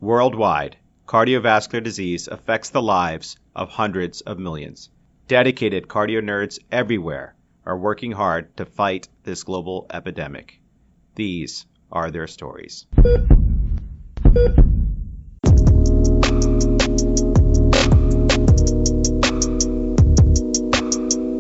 Worldwide, cardiovascular disease affects the lives of hundreds of millions. Dedicated cardio nerds everywhere are working hard to fight this global epidemic. These are their stories.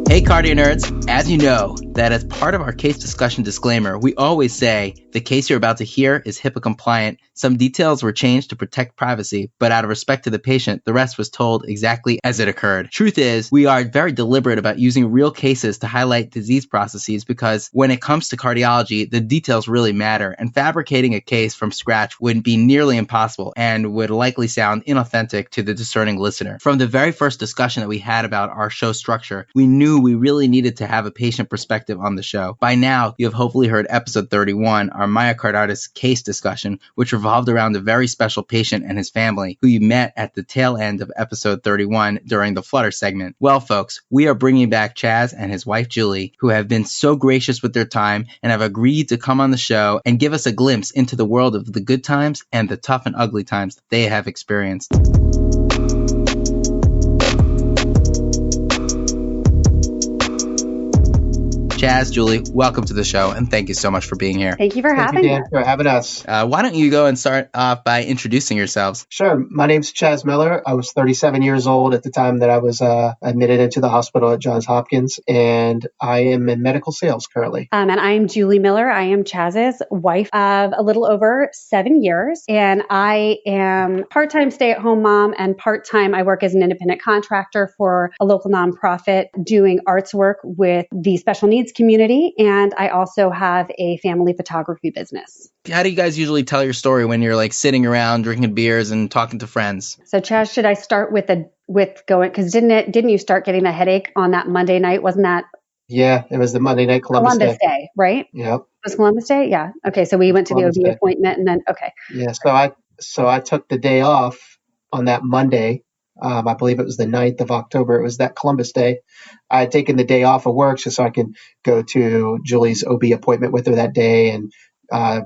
Hey cardio nerds, as you know, that as part of our case discussion disclaimer, we always say the case you're about to hear is HIPAA compliant. Some details were changed to protect privacy, but out of respect to the patient, the rest was told exactly as it occurred. Truth is, we are very deliberate about using real cases to highlight disease processes because when it comes to cardiology, the details really matter, and fabricating a case from scratch would be nearly impossible and would likely sound inauthentic to the discerning listener. From the very first discussion that we had about our show structure, we knew we really needed to have a patient perspective on the show. By now, you have hopefully heard episode 31, our myocarditis case discussion, which revolved around a very special patient and his family who you met at the tail end of episode 31 during the Flutter segment. Well, folks, we are bringing back Chaz and his wife Julie, who have been so gracious with their time and have agreed to come on the show and give us a glimpse into the world of the good times and the tough and ugly times that they have experienced. Chaz, Julie, welcome to the show, and thank you so much for being here. Thank you for having us. For having us. Why don't you go and start off by introducing yourselves? Sure. My name's Chaz Miller. I was 37 years old at the time that I was admitted into the hospital at Johns Hopkins, and I am in medical sales currently. And I'm Julie Miller. I am Chaz's wife of a little over 7 years, and I am part-time stay-at-home mom, and part-time I work as an independent contractor for a local nonprofit doing arts work with the special needs community, and I also have a family photography business. How do you guys usually tell your story when you're like sitting around drinking beers and talking to friends? So Chaz, should I start with going, because didn't you start getting the headache on that Monday night? Wasn't that? Yeah, it was the Monday night Columbus Day, right? Yep. It was Columbus Day? Yeah. Okay, so we went to the OB appointment and then, okay. Yeah, so I took the day off on that Monday. I believe it was the 9th of October. It was that Columbus Day. I had taken the day off of work just so I can go to Julie's OB appointment with her that day and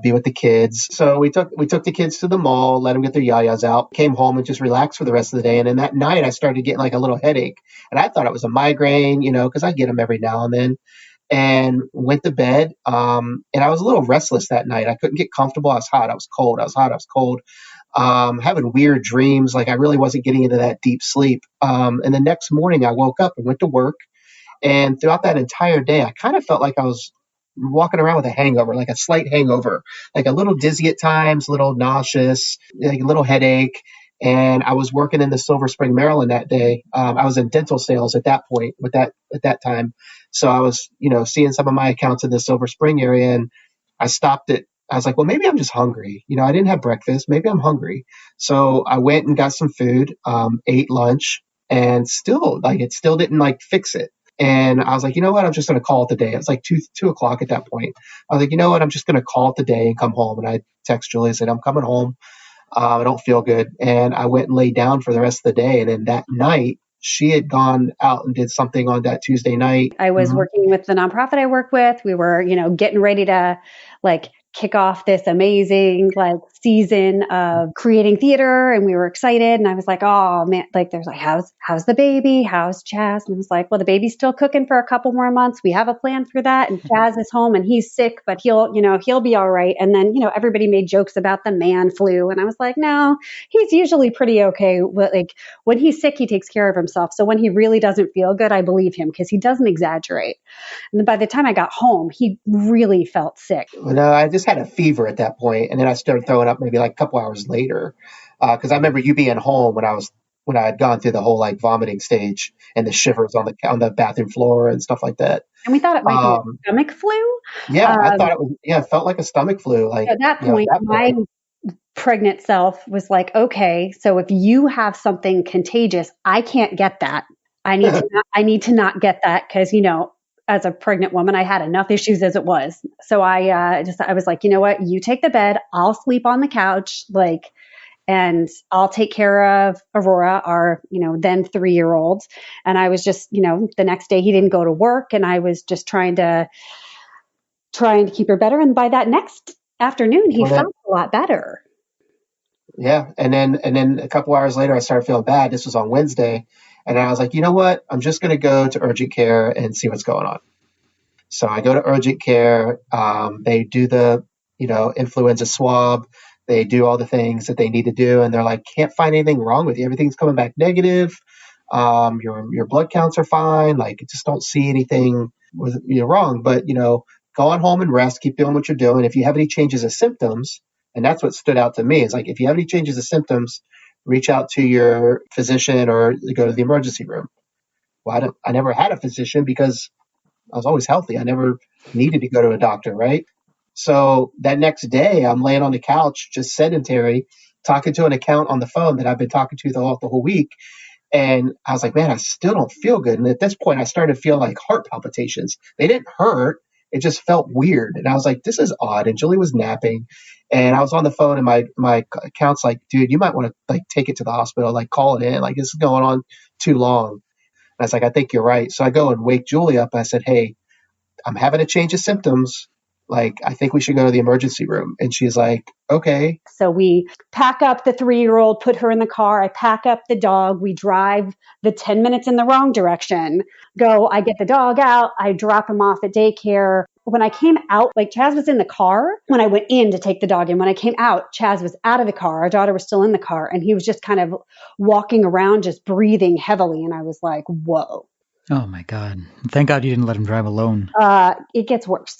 be with the kids. So we took the kids to the mall, let them get their yayas out, came home and just relaxed for the rest of the day. And then that night I started getting like a little headache. And I thought it was a migraine, because I get them every now and then. And went to bed. And I was a little restless that night. I couldn't get comfortable. I was hot. I was cold. I was hot. I was cold. Having weird dreams. Like I really wasn't getting into that deep sleep. And the next morning I woke up and went to work. And throughout that entire day, I kind of felt like I was walking around with a hangover, like a slight hangover, like a little dizzy at times, a little nauseous, like a little headache. And I was working in the Silver Spring, Maryland that day. I was in dental sales at that point at that time. So I was, seeing some of my accounts in the Silver Spring area, and I stopped it. I was like, well, maybe I'm just hungry. I didn't have breakfast. Maybe I'm hungry. So I went and got some food, ate lunch, and it still didn't fix it. And I was like, you know what? I'm just going to call it the day. It was like 2 o'clock at that point. I was like, you know what? I'm just going to call it the day and come home. And I text Julie and said, I'm coming home. I don't feel good. And I went and laid down for the rest of the day. And then that night, she had gone out and did something on that Tuesday night. I was working with the nonprofit I work with. We were, getting ready to kick off this amazing season of creating theater, and we were excited. And I was like, oh man, there's how's the baby? How's Chaz? And I was like, well, the baby's still cooking for a couple more months. We have a plan for that. And Chaz is home and he's sick, but he'll be all right. And then, everybody made jokes about the man flu. And I was like, no, he's usually pretty okay. When he's sick, he takes care of himself. So when he really doesn't feel good, I believe him because he doesn't exaggerate. And by the time I got home, he really felt sick. No, I just had a fever at that point, and then I started throwing up maybe a couple hours later, because I remember you being home when I had gone through the whole vomiting stage and the shivers on the bathroom floor and stuff like that. And we thought it might be a stomach flu. Yeah, I thought it was. Yeah, it felt like a stomach flu. At that point, my pregnant self was like, okay, so if you have something contagious, I can't get that. I need to not get that because as a pregnant woman, I had enough issues as it was. So I was like, you know what? You take the bed. I'll sleep on the couch, and I'll take care of Aurora, our, then 3-year-old. And I was just, the next day he didn't go to work, and I was just trying to keep her better. And by that next afternoon, he felt a lot better. Yeah. And then a couple hours later, I started feeling bad. This was on Wednesday. And I was like, you know what? I'm just going to go to urgent care and see what's going on. So I go to urgent care. They do the, influenza swab. They do all the things that they need to do. And they're like, can't find anything wrong with you. Everything's coming back negative. Your blood counts are fine. Like, just don't see anything wrong. But, go on home and rest. Keep doing what you're doing. If you have any changes of symptoms, and that's what stood out to me, is like, if you have any changes of symptoms, reach out to your physician or go to the emergency room. Well, I never had a physician because I was always healthy. I never needed to go to a doctor, right? So that next day, I'm laying on the couch, just sedentary, talking to an account on the phone that I've been talking to the whole week. And I was like, man, I still don't feel good. And at this point, I started to feel like heart palpitations. They didn't hurt. It just felt weird. And I was like, this is odd. And Julie was napping. And I was on the phone, and my account's like, dude, you might want to like take it to the hospital, like call it in. Like, this is going on too long. And I was like, I think you're right. So I go and wake Julie up. And I said, hey, I'm having a change of symptoms. Like, I think we should go to the emergency room. And she's like, okay. So we pack up the 3-year-old, put her in the car. I pack up the dog. We drive the 10 minutes in the wrong direction. I get the dog out. I drop him off at daycare. When I came out, like, Chaz was in the car when I went in to take the dog in. When I came out, Chaz was out of the car. Our daughter was still in the car. And he was just kind of walking around, just breathing heavily. And I was like, whoa. Oh, my God. Thank God you didn't let him drive alone. It gets worse.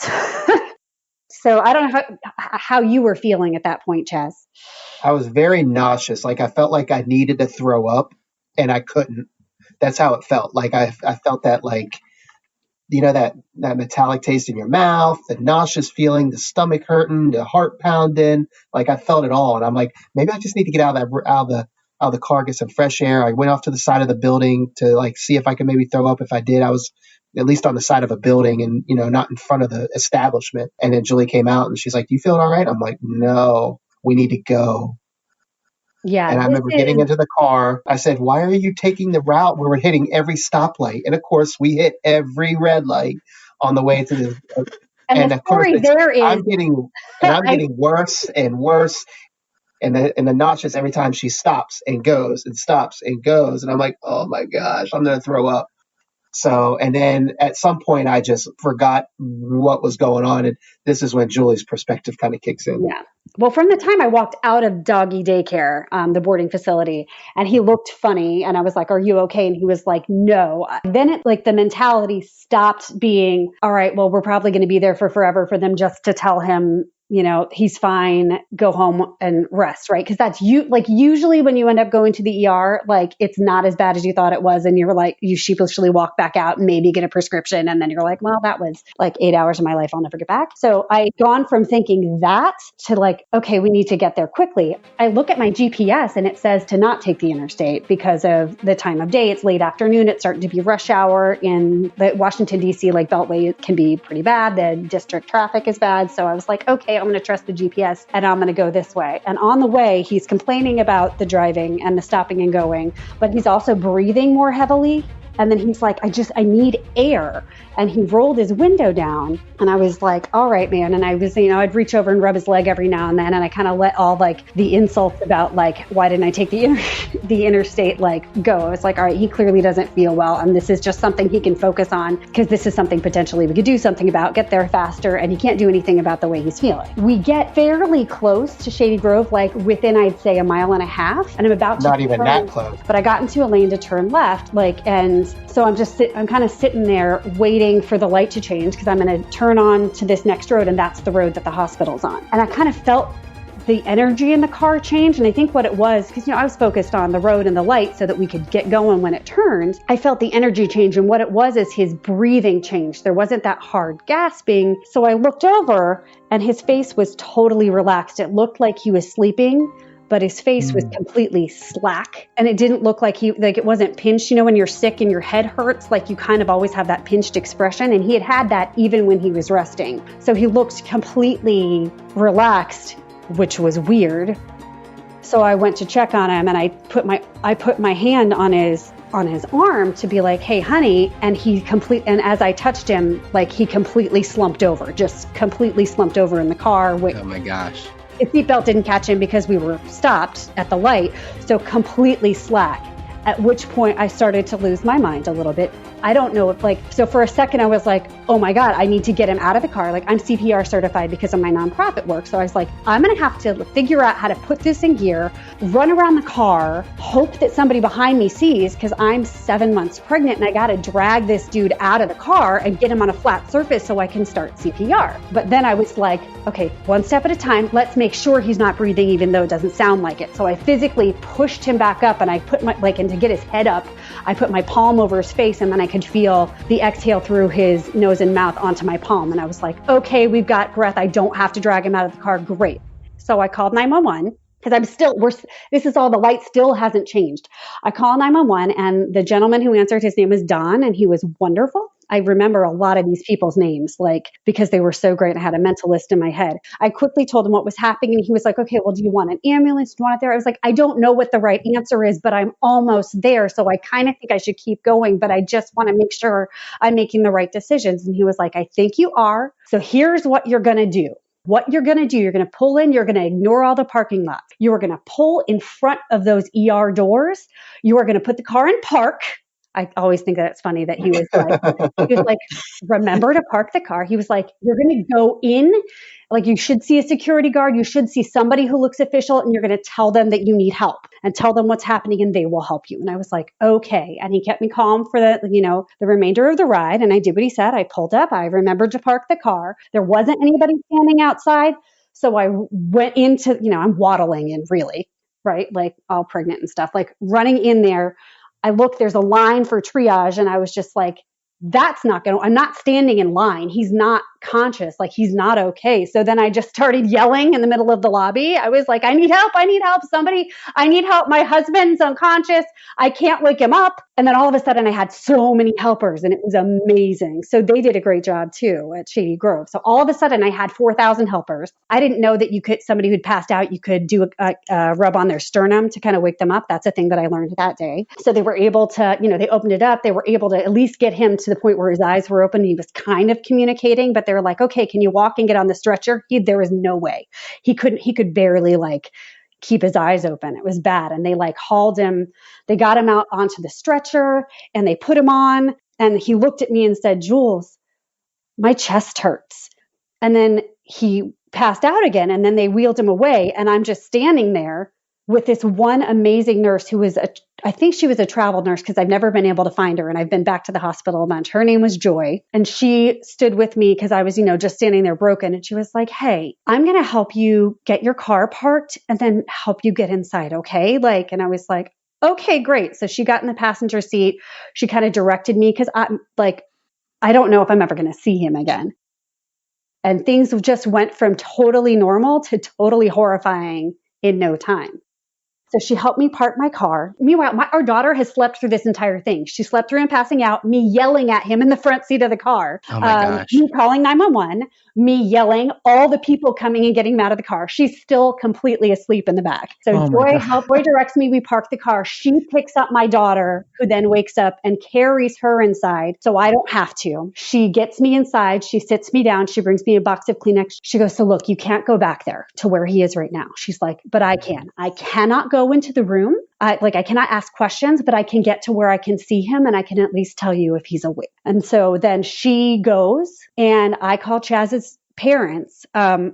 So I don't know how you were feeling at that point, Chaz. I was very nauseous. Like, I felt like I needed to throw up and I couldn't. That's how it felt. Like, I felt that, like, that metallic taste in your mouth, the nauseous feeling, the stomach hurting, the heart pounding. Like, I felt it all. And I'm like, maybe I just need to get out of the car, get some fresh air. I went off to the side of the building to like see if I could maybe throw up. If I did, I was at least on the side of a building and, not in front of the establishment. And then Julie came out and she's like, do you feel all right? I'm like, no, we need to go. Yeah. And I remember getting into the car. I said, why are you taking the route where we're hitting every stoplight? And of course, we hit every red light on the way to the. And the story there is. I'm getting worse and worse. And the nauseous every time she stops and goes and stops and goes. And I'm like, oh my gosh, I'm going to throw up. So, and then at some point I just forgot what was going on. And this is when Julie's perspective kind of kicks in. Yeah. Well, from the time I walked out of doggy daycare, the boarding facility, and he looked funny and I was like, are you okay? And he was like, no. Then the mentality stopped being, all right, well, we're probably going to be there for forever for them just to tell him, he's fine, go home and rest, right? Because that's usually when you end up going to the ER, like, it's not as bad as you thought it was. And you're like, you sheepishly walk back out and maybe get a prescription. And then you're like, well, that was like 8 hours of my life I'll never get back. So I'd gone from thinking that to like, okay, we need to get there quickly. I look at my GPS and it says to not take the interstate because of the time of day. It's late afternoon. It's starting to be rush hour in the Washington, D.C. like Beltway. It can be pretty bad. The district traffic is bad. So I was like, okay, I'm going to trust the GPS and I'm going to go this way. And on the way, he's complaining about the driving and the stopping and going, but he's also breathing more heavily. And then he's like, I need air. And he rolled his window down. And I was like, all right, man. And I was, I'd reach over and rub his leg every now and then. And I kind of let all like the insults about like, why didn't I take the interstate like go? I was like, all right, he clearly doesn't feel well. And this is just something he can focus on because this is something potentially we could do something about, get there faster. And he can't do anything about the way he's feeling. We get fairly close to Shady Grove, like within, I'd say, 1.5 miles. And I'm about to not even that close. But I got into a lane to turn left, and so I'm kind of sitting there waiting for the light to change because I'm going to turn on to this next road, and that's the road that the hospital's on. And I kind of felt the energy in the car change. And I think what it was, because, I was focused on the road and the light so that we could get going when it turns. I felt the energy change. And what it was is his breathing changed. There wasn't that hard gasping. So I looked over and his face was totally relaxed. It looked like he was sleeping, but his face was completely slack. And it didn't look like it wasn't pinched. When you're sick and your head hurts, like you kind of always have that pinched expression. And he had that even when he was resting. So he looked completely relaxed, which was weird. So I went to check on him and I put my hand on his arm to be like, hey, honey. And and as I touched him, like he completely slumped over in the car. Oh my gosh. His seatbelt didn't catch him because we were stopped at the light, so completely slack. At which point I started to lose my mind a little bit. I don't know if so for a second I was like, oh my God, I need to get him out of the car. Like, I'm CPR certified because of my nonprofit work. So I was like, I'm going to have to figure out how to put this in gear, run around the car, hope that somebody behind me sees, because I'm 7 months pregnant and I got to drag this dude out of the car and get him on a flat surface so I can start CPR. But then I was like, okay, one step at a time. Let's make sure he's not breathing, even though it doesn't sound like it. So I physically pushed him back up and I put and to get his head up, I put my palm over his face and then I could feel the exhale through his nose and mouth onto my palm. And I was like, okay, we've got breath. I don't have to drag him out of the car. Great. So I called 911 because this is all, the light still hasn't changed. I called 911 and the gentleman who answered, his name was Don, and he was wonderful. I remember a lot of these people's names, because they were so great. I had a mental list in my head. I quickly told him what was happening. And he was like, okay, well, do you want an ambulance? Do you want it there? I was like, I don't know what the right answer is, but I'm almost there. So I kind of think I should keep going, but I just want to make sure I'm making the right decisions. And he was like, I think you are. So here's what you're going to do. What you're going to do, you're going to pull in, you're going to ignore all the parking lots. You are going to pull in front of those ER doors. You are going to put the car in park. I always think that it's funny that he was like, remember to park the car. He was like, you're going to go in, you should see a security guard. You should see somebody who looks official, and you're going to tell them that you need help and tell them what's happening and they will help you. And I was like, okay. And he kept me calm for the remainder of the ride. And I did what he said. I pulled up. I remembered to park the car. There wasn't anybody standing outside. So I went into, I'm waddling in really, right? All pregnant and stuff, running in there. I look, there's a line for triage, and I was just like, I'm not standing in line. He's not conscious. He's not okay. So then I just started yelling in the middle of the lobby. I was like, I need help. Somebody, I need help. My husband's unconscious. I can't wake him up. And then all of a sudden I had so many helpers, and it was amazing. So they did a great job too at Shady Grove. So all of a sudden I had 4,000 helpers. I didn't know that somebody who'd passed out, you could do a rub on their sternum to kind of wake them up. That's a thing that I learned that day. So they were able to, they opened it up. They were able to at least get him to the point where his eyes were open. He was kind of communicating, but they were like, okay, can you walk and get on the stretcher? There was no way. He could barely keep his eyes open. It was bad. And they hauled him, they got him out onto the stretcher and they put him on, and he looked at me and said, Jules, my chest hurts. And then he passed out again, and then they wheeled him away. And I'm just standing there with this one amazing nurse who was I think she was a travel nurse because I've never been able to find her. And I've been back to the hospital a bunch. Her name was Choi. And she stood with me because I was, just standing there broken. And she was like, hey, I'm going to help you get your car parked and then help you get inside. Okay. And I was like, okay, great. So she got in the passenger seat. She kind of directed me because I don't know if I'm ever going to see him again. And things just went from totally normal to totally horrifying in no time. So she helped me park my car. Meanwhile, our daughter has slept through this entire thing. She slept through him passing out, me yelling at him in the front seat of the car. Oh my gosh. Me calling 911, me yelling, all the people coming and getting him out of the car. She's still completely asleep in the back. So Joy directs me. We park the car. She picks up my daughter, who then wakes up and carries her inside. So I don't have to. She gets me inside. She sits me down. She brings me a box of Kleenex. She goes, so look, you can't go back there to where he is right now. She's like, but I can. I cannot go into the room. I cannot ask questions, but I can get to where I can see him and I can at least tell you if he's awake. And so then she goes and I call Chaz's parents.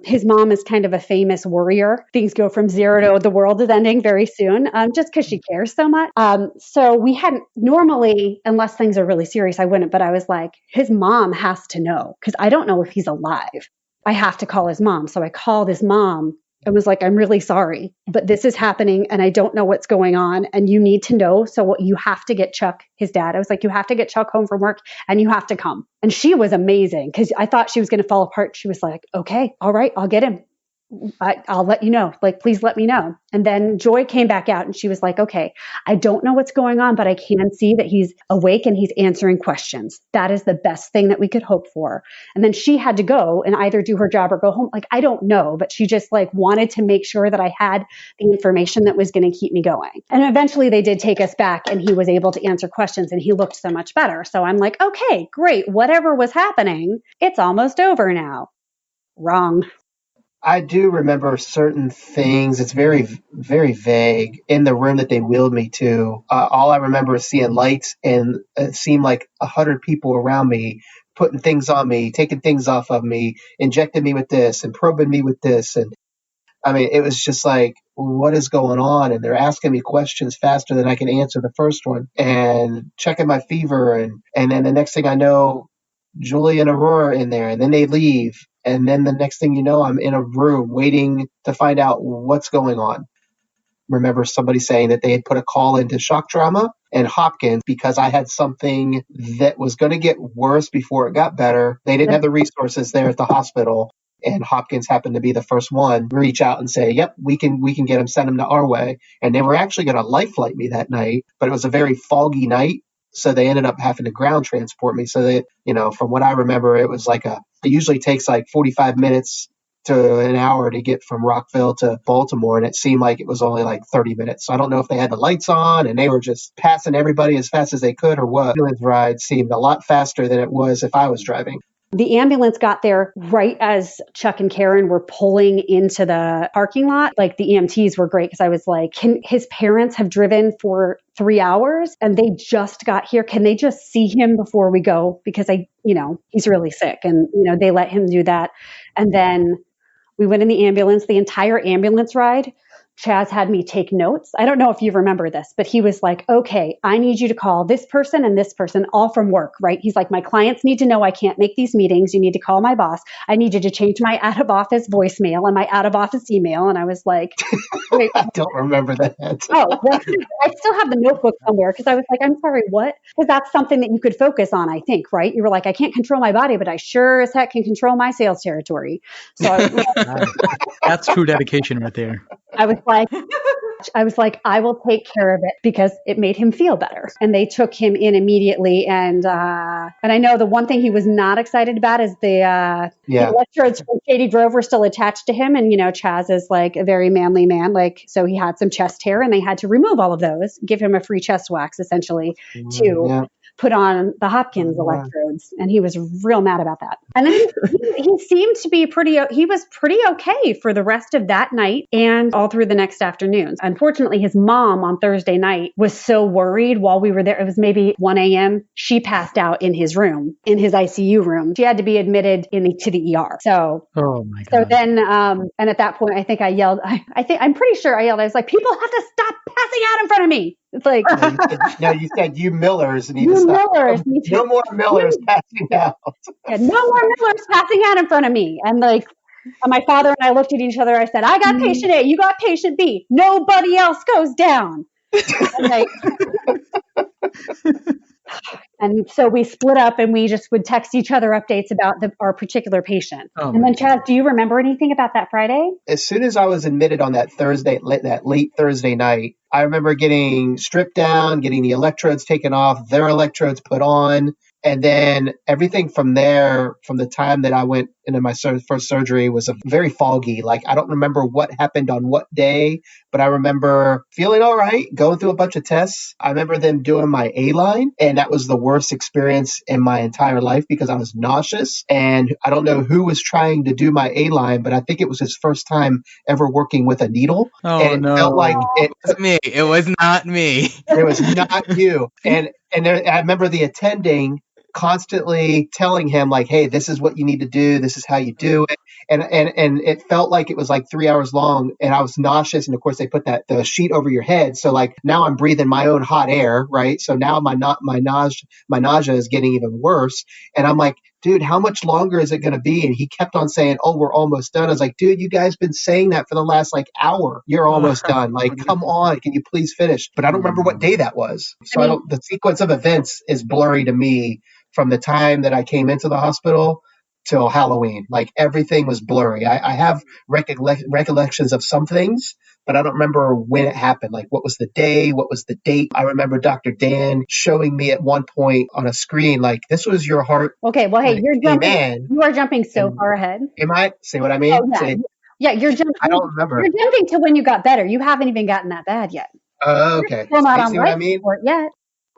His mom is kind of a famous worrier. Things go from zero to the world is ending very soon, just because she cares so much. So we hadn't normally, unless things are really serious, I wouldn't, but I was like, his mom has to know because I don't know if he's alive. I have to call his mom. So I called his mom. I was like, I'm really sorry, but this is happening and I don't know what's going on and you need to know. So you have to get Chuck, his dad. I was like, you have to get Chuck home from work and you have to come. And she was amazing because I thought she was going to fall apart. She was like, okay, all right, I'll get him. I'll let you know, please let me know. And then Joy came back out and she was like, okay, I don't know what's going on, but I can see that he's awake and he's answering questions. That is the best thing that we could hope for. And then she had to go and either do her job or go home. I don't know, but she just wanted to make sure that I had the information that was going to keep me going. And eventually they did take us back and he was able to answer questions and he looked so much better. So I'm like, okay, great. Whatever was happening, it's almost over now. Wrong. I do remember certain things. It's very, very vague. In the room that they wheeled me to, all I remember is seeing lights, and it seemed like 100 people around me putting things on me, taking things off of me, injecting me with this and probing me with this. And I mean, it was just like, what is going on? And they're asking me questions faster than I can answer the first one, and checking my fever. And then the next thing I know, Julie and Aurora are in there, and then they leave. And then the next thing you know, I'm in a room waiting to find out what's going on. Remember somebody saying that they had put a call into shock trauma and Hopkins because I had something that was going to get worse before it got better. They didn't have the resources there at the hospital. And Hopkins happened to be the first one to reach out and say, yep, we can get him, send him to our way. And they were actually going to life flight me that night, but it was a very foggy night. So they ended up having to ground transport me. So they, from what I remember, it was like it usually takes like 45 minutes to an hour to get from Rockville to Baltimore. And it seemed like it was only like 30 minutes. So I don't know if they had the lights on and they were just passing everybody as fast as they could or what. The ambulance ride seemed a lot faster than it was if I was driving. The ambulance got there right as Chuck and Karen were pulling into the parking lot. Like the EMTs were great because I was like, can his parents have driven for 3 hours and they just got here? Can they just see him before we go? Because he's really sick. And, they let him do that. And then we went in the ambulance, the entire ambulance ride. Chaz had me take notes. I don't know if you remember this, but he was like, okay, I need you to call this person and this person, all from work, right? He's like, my clients need to know I can't make these meetings. You need to call my boss. I need you to change my out of office voicemail and my out of office email. And I was like, wait. I don't remember that. Oh, well, I still have the notebook somewhere because I was like, I'm sorry, what? Because that's something that you could focus on, I think, right? You were like, I can't control my body, but I sure as heck can control my sales territory. So I was That's true dedication right there. I was like, I will take care of it because it made him feel better. And they took him in immediately. And I know the one thing he was not excited about is the electrodes from Shady Grove were still attached to him. And, Chaz is like a very manly man. So he had some chest hair and they had to remove all of those, give him a free chest wax essentially to put on the Hopkins electrodes. And he was real mad about that. And then he seemed to be he was pretty okay for the rest of that night and all through the next afternoons. Unfortunately, his mom on Thursday night was so worried while we were there. It was maybe 1 a.m. She passed out in his room, in his ICU room. She had to be admitted to the ER. So, oh my God. So then, and at that point, I think I yelled, I'm pretty sure I yelled, I was like, people have to stop passing out in front of me. It's like, you said you Millers need you to stop. Millers. No more Millers passing out. Yeah, no more Millers passing out in front of me. And my father and I looked at each other. I said, I got patient A, you got patient B. Nobody else goes down. And so we split up and we just would text each other updates about our particular patient. And then Chaz, do you remember anything about that Friday? As soon as I was admitted on that late Thursday night, I remember getting stripped down, getting the electrodes taken off, their electrodes put on. And then everything from there, from the time that I went into my first surgery, was very foggy. Like, I don't remember what happened on what day, but I remember feeling all right, going through a bunch of tests. I remember them doing my A-line, and that was the worst experience in my entire life because I was nauseous. And I don't know who was trying to do my A-line, but I think it was his first time ever working with a needle. Oh, and it felt like it was me. It was not me. It was not you. And I remember the attending constantly telling him like, hey, this is what you need to do. This is how you do it. And it felt like it was like 3 hours long and I was nauseous. And of course they put the sheet over your head. So like now I'm breathing my own hot air. Right. So now my nausea is getting even worse. And I'm like, dude, how much longer is it going to be? And he kept on saying, oh, we're almost done. I was like, dude, you guys been saying that for the last hour. You're almost done. Like, come on. Can you please finish? But I don't remember what day that was. So the sequence of events is blurry to me from the time that I came into the hospital till Halloween. Like everything was blurry. I have recollections of some things, but I don't remember when it happened. Like what was the day? What was the date? I remember Dr. Dan showing me at one point on a screen, like, this was your heart. Okay. Well, hey, you're jumping. You are jumping so far ahead. Am I? Say what I mean? Oh, yeah. You're jumping. I don't remember. You're jumping to when you got better. You haven't even gotten that bad yet. Oh, okay. You're still not on life support yet.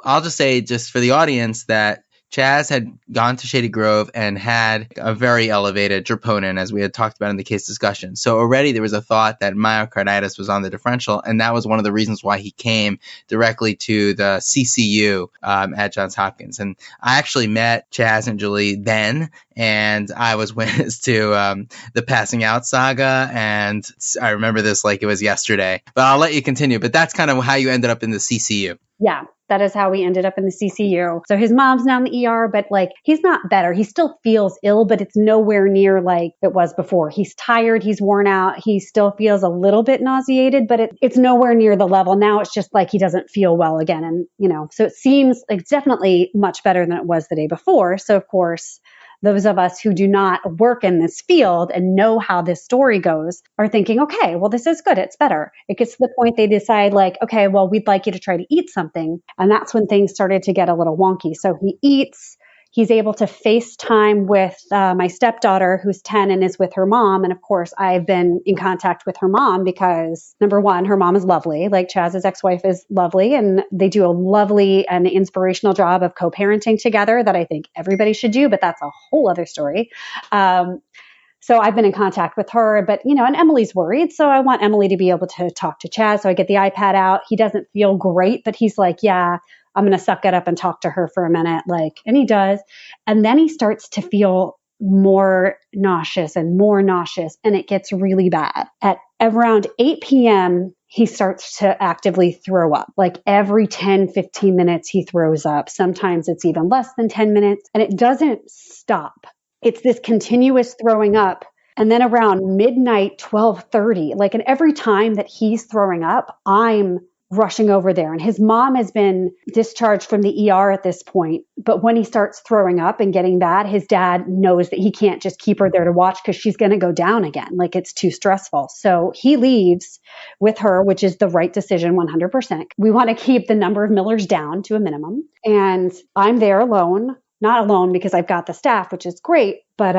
I'll just say, just for the audience, that Chaz had gone to Shady Grove and had a very elevated troponin, as we had talked about in the case discussion. So already there was a thought that myocarditis was on the differential, and that was one of the reasons why he came directly to the CCU at Johns Hopkins. And I actually met Chaz and Julie then, and I was witness to the passing out saga, and I remember this like it was yesterday. But I'll let you continue. But that's kind of how you ended up in the CCU. Yeah, that is how we ended up in the CCU. So his mom's now in the ER, but like he's not better. He still feels ill, but it's nowhere near like it was before. He's tired. He's worn out. He still feels a little bit nauseated, but it's nowhere near the level. Now it's just like he doesn't feel well again. And, so it seems like it's definitely much better than it was the day before. So of course, those of us who do not work in this field and know how this story goes are thinking, okay, well, this is good. It's better. It gets to the point they decide like, okay, well, we'd like you to try to eat something. And that's when things started to get a little wonky. So he eats. He's able to FaceTime with my stepdaughter, who's 10 and is with her mom. And of course, I've been in contact with her mom because, number one, her mom is lovely. Like Chaz's ex-wife is lovely. And they do a lovely and inspirational job of co-parenting together that I think everybody should do. But that's a whole other story. So I've been in contact with her, but, and Emily's worried. So I want Emily to be able to talk to Chaz. So I get the iPad out. He doesn't feel great, but he's like, yeah, I'm going to suck it up and talk to her for a minute. And he does. And then he starts to feel more nauseous. And it gets really bad. At around 8 p.m., he starts to actively throw up. Like every 10, 15 minutes, he throws up. Sometimes it's even less than 10 minutes. And it doesn't stop. It's this continuous throwing up. And then around midnight, 12:30, and every time that he's throwing up, I'm rushing over there. And his mom has been discharged from the ER at this point. But when he starts throwing up and getting bad, his dad knows that he can't just keep her there to watch because she's going to go down again. It's too stressful. So he leaves with her, which is the right decision 100%. We want to keep the number of Millers down to a minimum. And I'm there alone, not alone because I've got the staff, which is great. But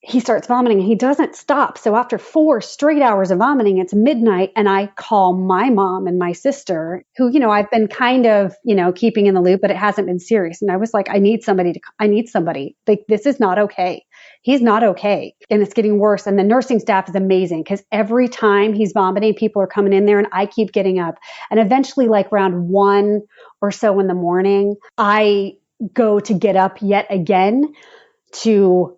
he starts vomiting and he doesn't stop. So after 4 straight hours of vomiting, it's midnight and I call my mom and my sister who, I've been kind of, keeping in the loop, but it hasn't been serious. And I was like, I need somebody. This is not okay. He's not okay. And it's getting worse. And the nursing staff is amazing because every time he's vomiting, people are coming in there and I keep getting up. And eventually around 1 or so in the morning, I go to get up yet again to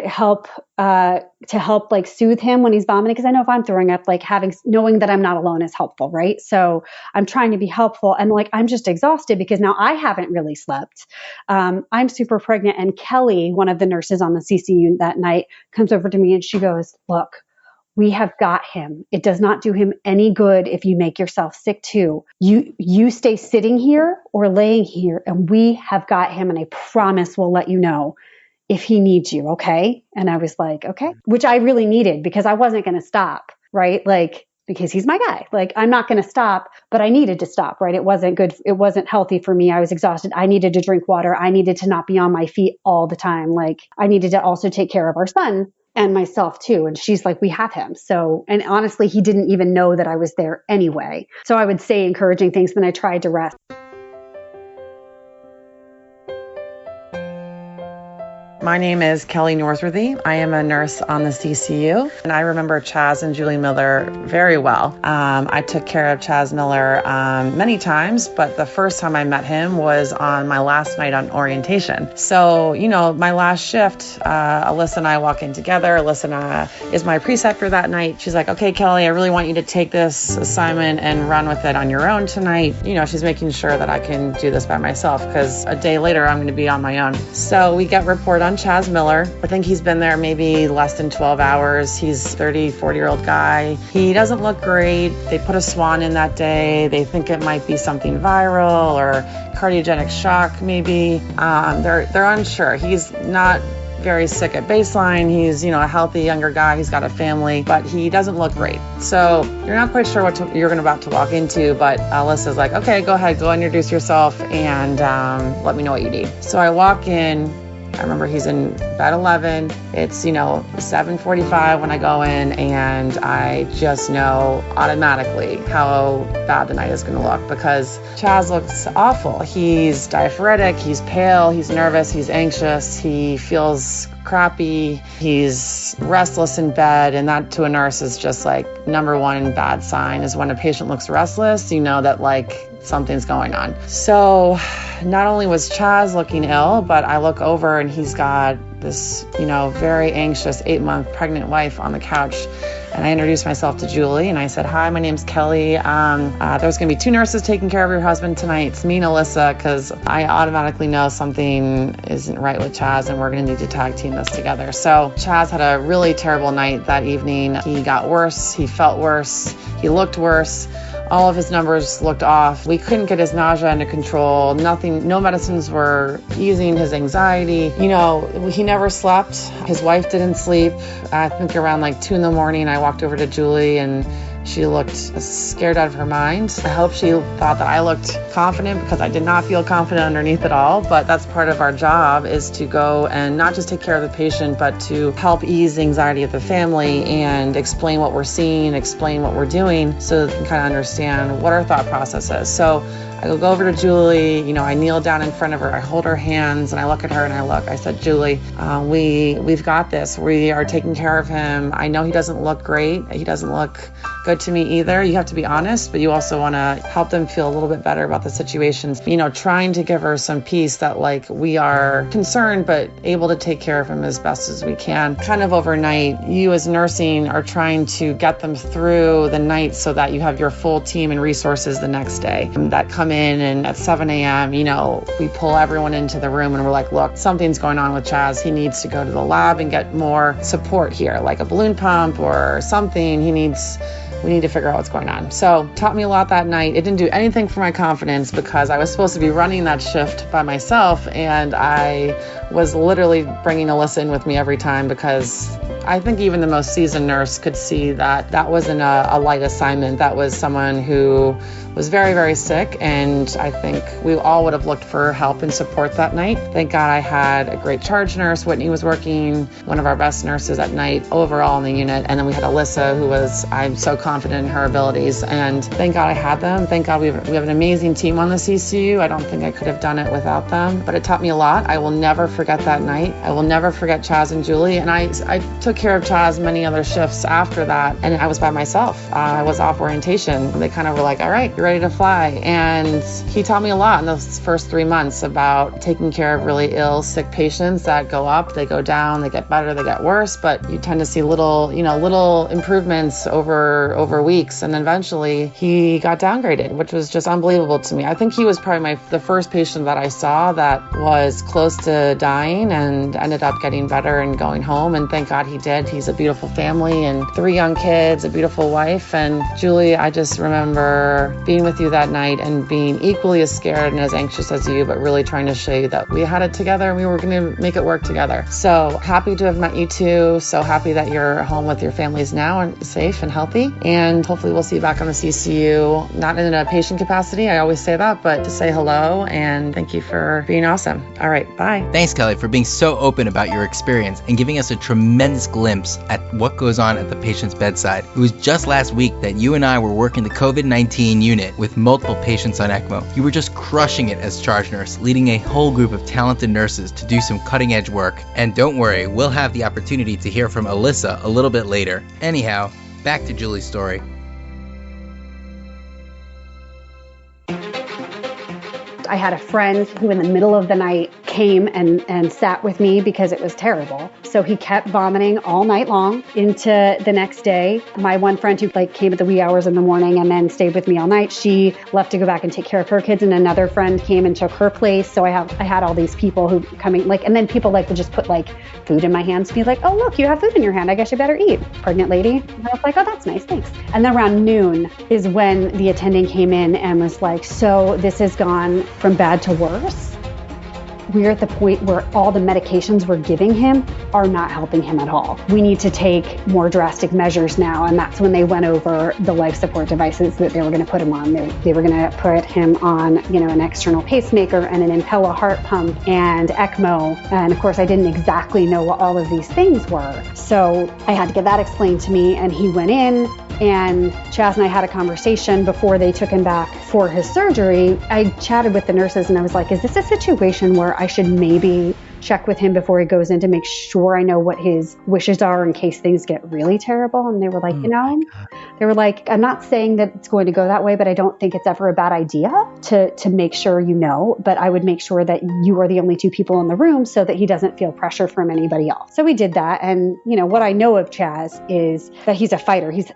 help soothe him when he's vomiting. Cause I know if I'm throwing up, knowing that I'm not alone is helpful. Right. So I'm trying to be helpful and I'm just exhausted because now I haven't really slept. I'm super pregnant and Kelly, one of the nurses on the CCU that night comes over to me and she goes, look, we have got him. It does not do him any good if you make yourself sick too. You stay sitting here or laying here and we have got him. And I promise we'll let you know if he needs you, okay? And I was like, okay, which I really needed because I wasn't going to stop, right? Because he's my guy. I'm not going to stop, but I needed to stop, right? It wasn't good. It wasn't healthy for me. I was exhausted. I needed to drink water. I needed to not be on my feet all the time. I needed to also take care of our son and myself too. And she's like, we have him. So, and honestly, he didn't even know that I was there anyway. So I would say encouraging things. Then I tried to rest. My name is Kelly Norsworthy. I am a nurse on the CCU, and I remember Chaz and Julie Miller very well. I took care of Chaz Miller many times, but the first time I met him was on my last night on orientation. So, my last shift, Alyssa and I walk in together. Alyssa is my preceptor that night. She's like, okay, Kelly, I really want you to take this assignment and run with it on your own tonight. She's making sure that I can do this by myself because a day later I'm going to be on my own. So we get report on Chaz Miller. I think he's been there maybe less than 12 hours. He's a 40-year-old guy. He doesn't look great. They put a swan in that day. They think it might be something viral or cardiogenic shock maybe. They're unsure. He's not very sick at baseline. He's, a healthy younger guy. He's got a family, but he doesn't look great. So you're not quite sure what you're about to walk into, but Alyssa's like, okay, go ahead, go introduce yourself and let me know what you need. So I walk in I remember he's in bed 11. It's, 7:45 when I go in, and I just know automatically how bad the night is going to look because Chaz looks awful. He's diaphoretic, he's pale, he's nervous, he's anxious, he feels crappy, he's restless in bed, and that to a nurse is just like number one bad sign is when a patient looks restless, you know that like something's going on. So not only was Chaz looking ill, but I look over and he's got this, very anxious 8-month pregnant wife on the couch. And I introduced myself to Julie and I said, hi, my name's Kelly. There's going to be 2 nurses taking care of your husband tonight. It's me and Alyssa, because I automatically know something isn't right with Chaz and we're going to need to tag team this together. So Chaz had a really terrible night that evening. He got worse. He felt worse. He looked worse. All of his numbers looked off. We couldn't get his nausea under control. Nothing, no medicines were easing his anxiety. He never slept. His wife didn't sleep. I think around like 2 a.m, I walked over to Julie and she looked scared out of her mind. I hope she thought that I looked confident because I did not feel confident underneath it all. But that's part of our job, is to go and not just take care of the patient, but to help ease the anxiety of the family and explain what we're seeing, explain what we're doing so they can kind of understand what our thought process is. So I go over to Julie, I kneel down in front of her, I hold her hands and I look at her and I said, Julie, we've got this. We are taking care of him. I know he doesn't look great. He doesn't look good to me either. You have to be honest, but you also want to help them feel a little bit better about the situations. Trying to give her some peace that like we are concerned, but able to take care of him as best as we can. Kind of overnight, you as nursing are trying to get them through the night so that you have your full team and resources the next day that come in, and at 7 a.m., we pull everyone into the room and we're like, look, something's going on with Chaz. He needs to go to the lab and get more support here, like a balloon pump or something. We need to figure out what's going on. So taught me a lot that night. It didn't do anything for my confidence because I was supposed to be running that shift by myself, and I was literally bringing Alyssa in with me every time because I think even the most seasoned nurse could see that that wasn't a light assignment. That was someone who was very, very sick, and I think we all would have looked for help and support that night. Thank God I had a great charge nurse. Whitney was working, one of our best nurses at night overall in the unit, and then we had Alyssa, who was, I'm so confident in her abilities, and thank God I had them. Thank God we have an amazing team on the CCU. I don't think I could have done it without them, but it taught me a lot. I will never forget that night. I will never forget Chaz and Julie, and I took care of Chaz many other shifts after that, and I was by myself. I was off orientation. They kind of were like, all right, you're ready to fly. And he taught me a lot in those first 3 months about taking care of really ill, sick patients that go up, they go down, they get better, they get worse, but you tend to see little improvements over weeks. And then eventually he got downgraded, which was just unbelievable to me. I think he was probably the first patient that I saw that was close to dying and ended up getting better and going home. And thank God he did. He's a beautiful family and 3 young kids, a beautiful wife. And Julie, I just remember being with you that night and being equally as scared and as anxious as you, but really trying to show you that we had it together and we were going to make it work together. So happy to have met you too. So happy that you're home with your families now and safe and healthy. And hopefully we'll see you back on the CCU, not in a patient capacity. I always say that, but to say hello and thank you for being awesome. All right. Bye. Thanks, Kelly, for being so open about your experience and giving us a tremendous glimpse at what goes on at the patient's bedside. It was just last week that you and I were working the COVID-19 unit with multiple patients on ECMO. You were just crushing it as charge nurse, leading a whole group of talented nurses to do some cutting edge work. And don't worry, we'll have the opportunity to hear from Alyssa a little bit later. Anyhow, back to Julie's story. I had a friend who in the middle of the night came and sat with me because it was terrible. So he kept vomiting all night long into the next day. My one friend who came at the wee hours in the morning and then stayed with me all night, she left to go back and take care of her kids, and another friend came and took her place. So I had all these people who coming and then people would just put food in my hands and be like, oh look, you have food in your hand, I guess you better eat. Pregnant lady. And I was like, oh, that's nice, thanks. And then around noon is when the attending came in and was like, so this has gone from bad to worse. we're at the point where all the medications we're giving him are not helping him at all. We need to take more drastic measures now. And that's when they went over the life support devices that they were going to put him on. They were going to put him on, an external pacemaker and an Impella heart pump and ECMO. And of course, I didn't exactly know what all of these things were. So I had to get that explained to me. And he went in, and Chaz and I had a conversation before they took him back for his surgery. I chatted with the nurses and I was like, is this a situation where I should maybe check with him before he goes in to make sure I know what his wishes are in case things get really terrible? And they were like, they were like, I'm not saying that it's going to go that way, but I don't think it's ever a bad idea to make sure but I would make sure that you are the only two people in the room so that he doesn't feel pressure from anybody else. So we did that. And, what I know of Chaz is that he's a fighter. He's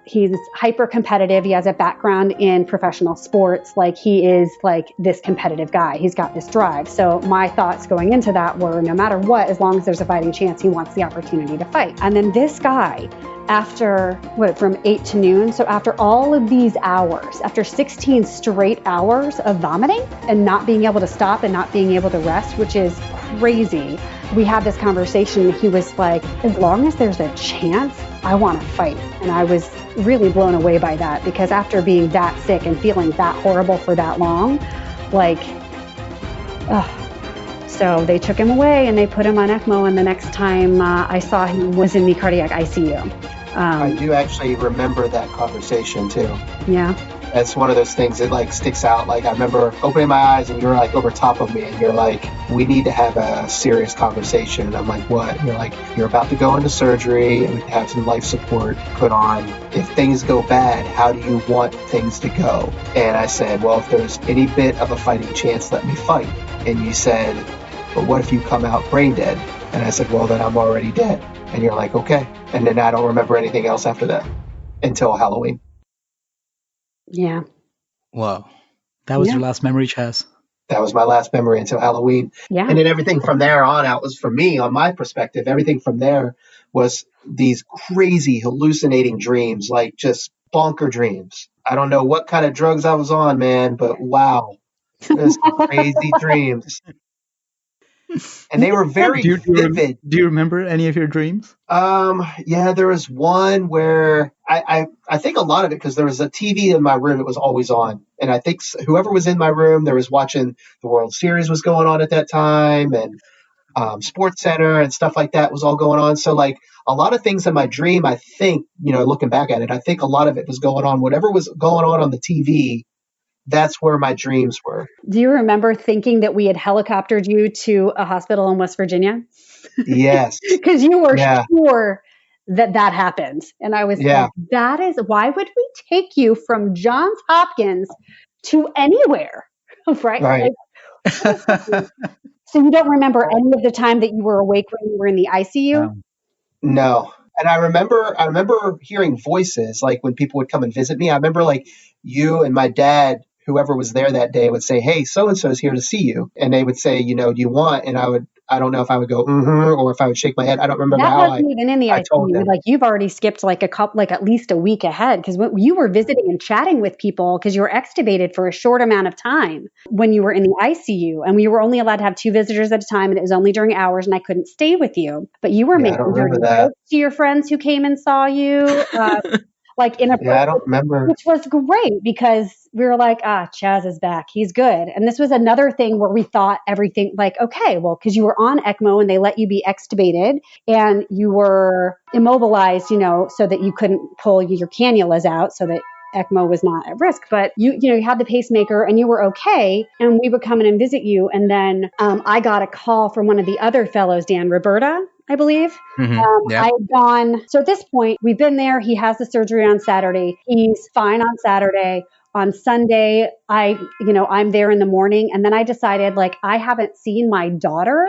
hyper competitive. He has a background in professional sports. Like, he is like this competitive guy. He's got this drive. So my thoughts going into that were, no matter what, as long as there's a fighting chance, he wants the opportunity to fight. And then this guy, after from 8 to noon. So after all of these hours, after 16 straight hours of vomiting and not being able to stop and not being able to rest, which is crazy, we had this conversation. He was like, as long as there's a chance, I want to fight. And I was really blown away by that, because after being that sick and feeling that horrible for that long, so they took him away and they put him on ECMO. And the next time I saw him was in the cardiac ICU. I do actually remember that conversation too. Yeah. That's one of those things that sticks out. I remember opening my eyes and you're over top of me and you're like, we need to have a serious conversation. And I'm like, what? And you're like, you're about to go into surgery and we have some life support put on. If things go bad, how do you want things to go? And I said, well, if there's any bit of a fighting chance, let me fight. And you said, but what if you come out brain dead? And I said, well, then I'm already dead. And you're like, okay. And then I don't remember anything else after that until Halloween. Yeah. Whoa. That was your last memory, Chaz. That was my last memory until Halloween. Yeah. And then everything from there on out was, for me, on my perspective, everything from there was these crazy hallucinating dreams, just bonker dreams. I don't know what kind of drugs I was on, man, but wow. There's crazy dreams. And they were very vivid. Do you remember any of your dreams? Yeah, there was one where I think a lot of it, because there was a TV in my room that was always on. And I think whoever was in my room, there was watching the World Series was going on at that time, and Sports Center and stuff like that was all going on. So a lot of things in my dream, I think, looking back at it, I think a lot of it was going on. Whatever was going on the TV, that's where my dreams were. Do you remember thinking that we had helicoptered you to a hospital in West Virginia? Yes. Because you were sure that happened. And I was like, why would we take you from Johns Hopkins to anywhere? Right. So you don't remember any of the time that you were awake when you were in the ICU? No. And I remember hearing voices, when people would come and visit me. I remember you and my dad, whoever was there that day, would say, hey, so-and-so is here to see you. And they would say, do you want? And I don't know if I would go, or if I would shake my head. I don't remember how wasn't even in the ICU. You've already skipped at least a week ahead, because you were visiting and chatting with people because you were extubated for a short amount of time when you were in the ICU, and we were only allowed to have 2 visitors at a time, and it was only during hours, and I couldn't stay with you. But you were making jokes to your friends who came and saw you. I don't remember. Which was great, because we were like, Chaz is back. He's good. And this was another thing where we thought everything okay, well, because you were on ECMO and they let you be extubated and you were immobilized, so that you couldn't pull your cannulas out, so that ECMO was not at risk, but you had the pacemaker and you were okay. And we would come in and visit you. And then I got a call from one of the other fellows, Dan Roberta, I believe. Mm-hmm. I had gone. So at this point, we've been there. He has the surgery on Saturday. He's fine on Saturday. On Sunday, I'm there in the morning. And then I decided, I haven't seen my daughter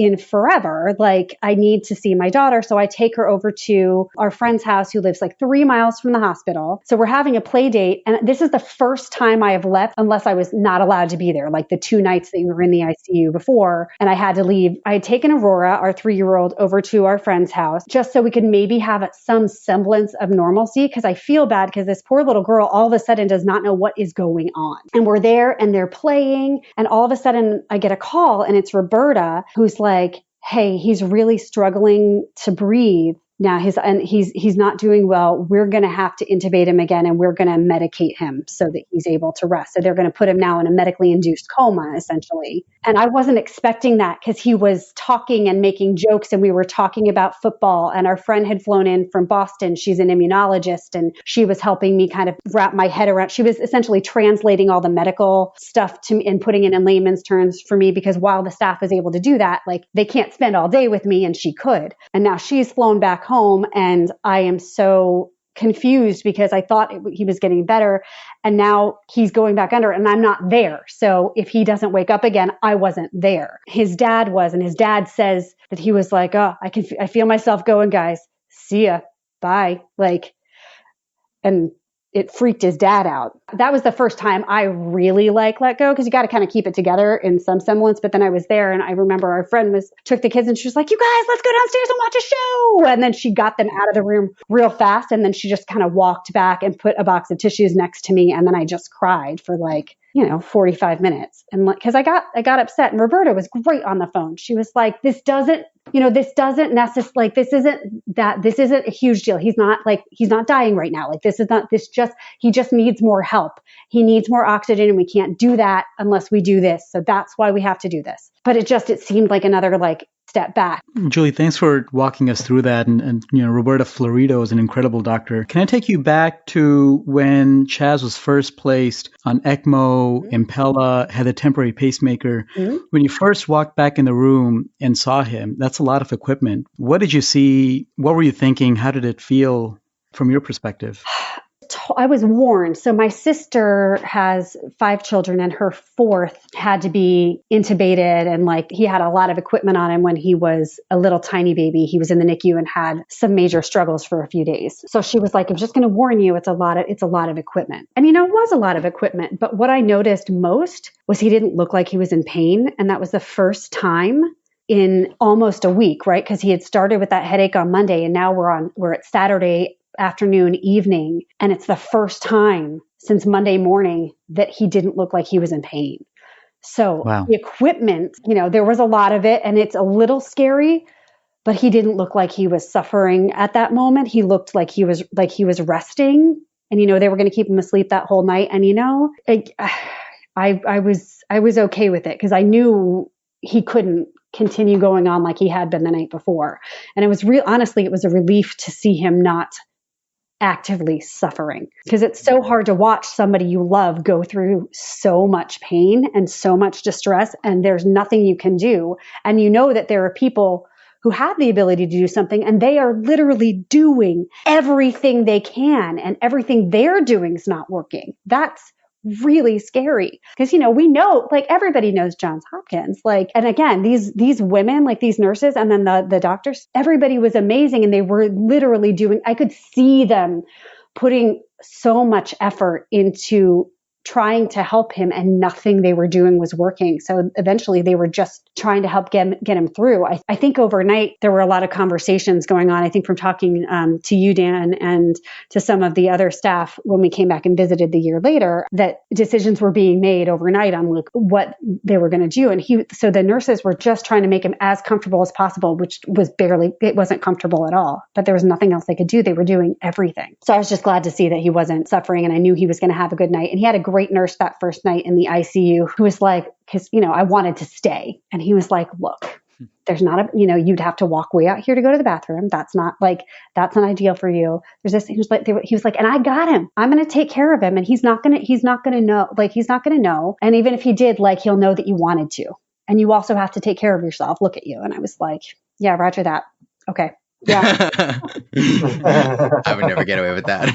in forever. Like, I need to see my daughter. So I take her over to our friend's house who lives like 3 miles from the hospital. So we're having a play date. And this is the first time I have left unless I was not allowed to be there, like the 2 nights that we were in the ICU before. And I had to leave. I had taken Aurora, our 3-year-old, over to our friend's house just so we could maybe have some semblance of normalcy, because I feel bad because this poor little girl all of a sudden does not know what is going on. And we're there and they're playing. And all of a sudden I get a call and it's Roberta who's like, hey, he's really struggling to breathe. Now he's not doing well. We're going to have to intubate him again, and we're going to medicate him so that he's able to rest. So they're going to put him now in a medically induced coma, essentially. And I wasn't expecting that because he was talking and making jokes, and we were talking about football. And our friend had flown in from Boston. She's an immunologist, and she was helping me kind of wrap my head around. She was essentially translating all the medical stuff to me and putting it in layman's terms for me, because while the staff is able to do that, like, they can't spend all day with me, and she could. And now she's flown back home, and I am so confused because I thought he was getting better, and now he's going back under and I'm not there. So if he doesn't wake up again, I wasn't there. His dad was, and his dad says that he was like, oh, I feel myself going, guys. See ya. Bye. Like, and it freaked his dad out. That was the first time I really let go, because you got to kind of keep it together in some semblance. But then I was there, and I remember our friend took the kids, and she was like, you guys, let's go downstairs and watch a show. And then she got them out of the room real fast. And then she just kind of walked back and put a box of tissues next to me. And then I just cried for 45 minutes. And because I got upset, and Roberta was great on the phone. She was like, this isn't a huge deal. He's not dying right now. He just needs more help. He needs more oxygen, and we can't do that unless we do this. So that's why we have to do this. But it seemed like another step back. Julie, thanks for walking us through that. And Roberta Florido is an incredible doctor. Can I take you back to when Chaz was first placed on ECMO, Impella, had a temporary pacemaker? Mm-hmm. When you first walked back in the room and saw him, that's a lot of equipment. What did you see? What were you thinking? How did it feel from your perspective? I was warned. So my sister has 5 children, and her 4th had to be intubated, and he had a lot of equipment on him when he was a little tiny baby. He was in the NICU and had some major struggles for a few days. So she was like, I'm just going to warn you, it's a lot of equipment. And it was a lot of equipment, but what I noticed most was he didn't look like he was in pain. And that was the first time in almost a week, right? Because he had started with that headache on Monday, and now we're at Saturday afternoon, evening, and it's the first time since Monday morning that he didn't look like he was in pain. So wow. The equipment, there was a lot of it, and it's a little scary, but he didn't look like he was suffering at that moment. He looked like he was resting, and they were going to keep him asleep that whole night. And I was okay with it, because I knew he couldn't continue going on like he had been the night before. And it was honestly, it was a relief to see him not actively suffering, because it's so hard to watch somebody you love go through so much pain and so much distress, and there's nothing you can do. And that there are people who have the ability to do something, and they are literally doing everything they can, and everything they're doing is not working. That's really scary, because we know, everybody knows Johns Hopkins, and again, these women, these nurses, and then the doctors, everybody was amazing, and they were literally I could see them putting so much effort into trying to help him, and nothing they were doing was working. So eventually they were just trying to help get him through. I think overnight there were a lot of conversations going on. I think from talking to you, Dan, and to some of the other staff when we came back and visited the year later, that decisions were being made overnight on what they were going to do. And so the nurses were just trying to make him as comfortable as possible, which it wasn't comfortable at all, but there was nothing else they could do. They were doing everything. So I was just glad to see that he wasn't suffering, and I knew he was going to have a good night. And he had a great nurse that first night in the ICU who was like, because, I wanted to stay. And he was like, look, there's not you'd have to walk way out here to go to the bathroom. That's not that's not ideal for you. There's this, he was like, and I got him. I'm going to take care of him. And he's not going to know. And even if he did, he'll know that you wanted to. And you also have to take care of yourself. Look at you. And I was like, yeah, roger that. Okay. Yeah. I would never get away with that.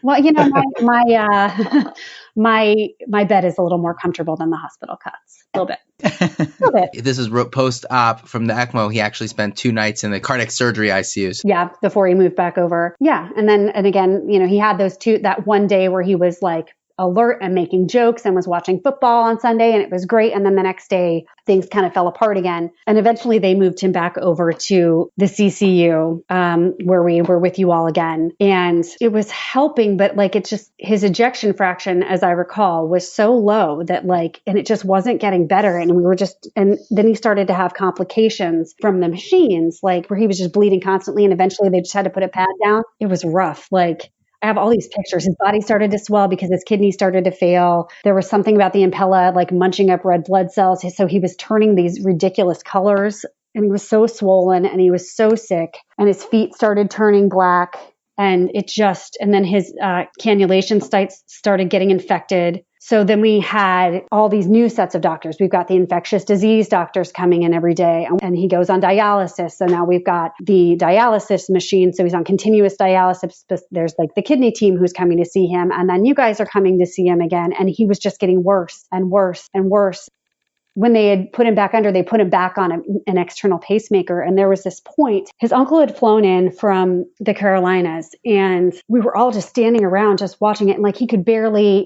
Well, my bed is a little more comfortable than the hospital cots, a little bit. This is post-op from the ECMO. He actually spent 2 nights in the cardiac surgery ICUs. Yeah, before he moved back over. Yeah. And again, he had that one day where he was like alert and making jokes and was watching football on Sunday, and it was great. And then the next day, things kind of fell apart again. And eventually they moved him back over to the CCU, where we were with you all again. And it was helping, but his ejection fraction, as I recall, was so low that and it just wasn't getting better. And and then he started to have complications from the machines, where he was just bleeding constantly. And eventually they just had to put a pad down. It was rough. I have all these pictures. His body started to swell because his kidneys started to fail. There was something about the impella, munching up red blood cells. So he was turning these ridiculous colors, and he was so swollen and he was so sick, and his feet started turning black, and then his cannulation sites started getting infected. So then we had all these new sets of doctors. We've got the infectious disease doctors coming in every day, and he goes on dialysis. So now we've got the dialysis machine. So he's on continuous dialysis. There's the kidney team who's coming to see him. And then you guys are coming to see him again. And he was just getting worse and worse and worse. When they had put him back under, they put him back on an external pacemaker. And there was this point, his uncle had flown in from the Carolinas, and we were all just standing around just watching it. And he could barely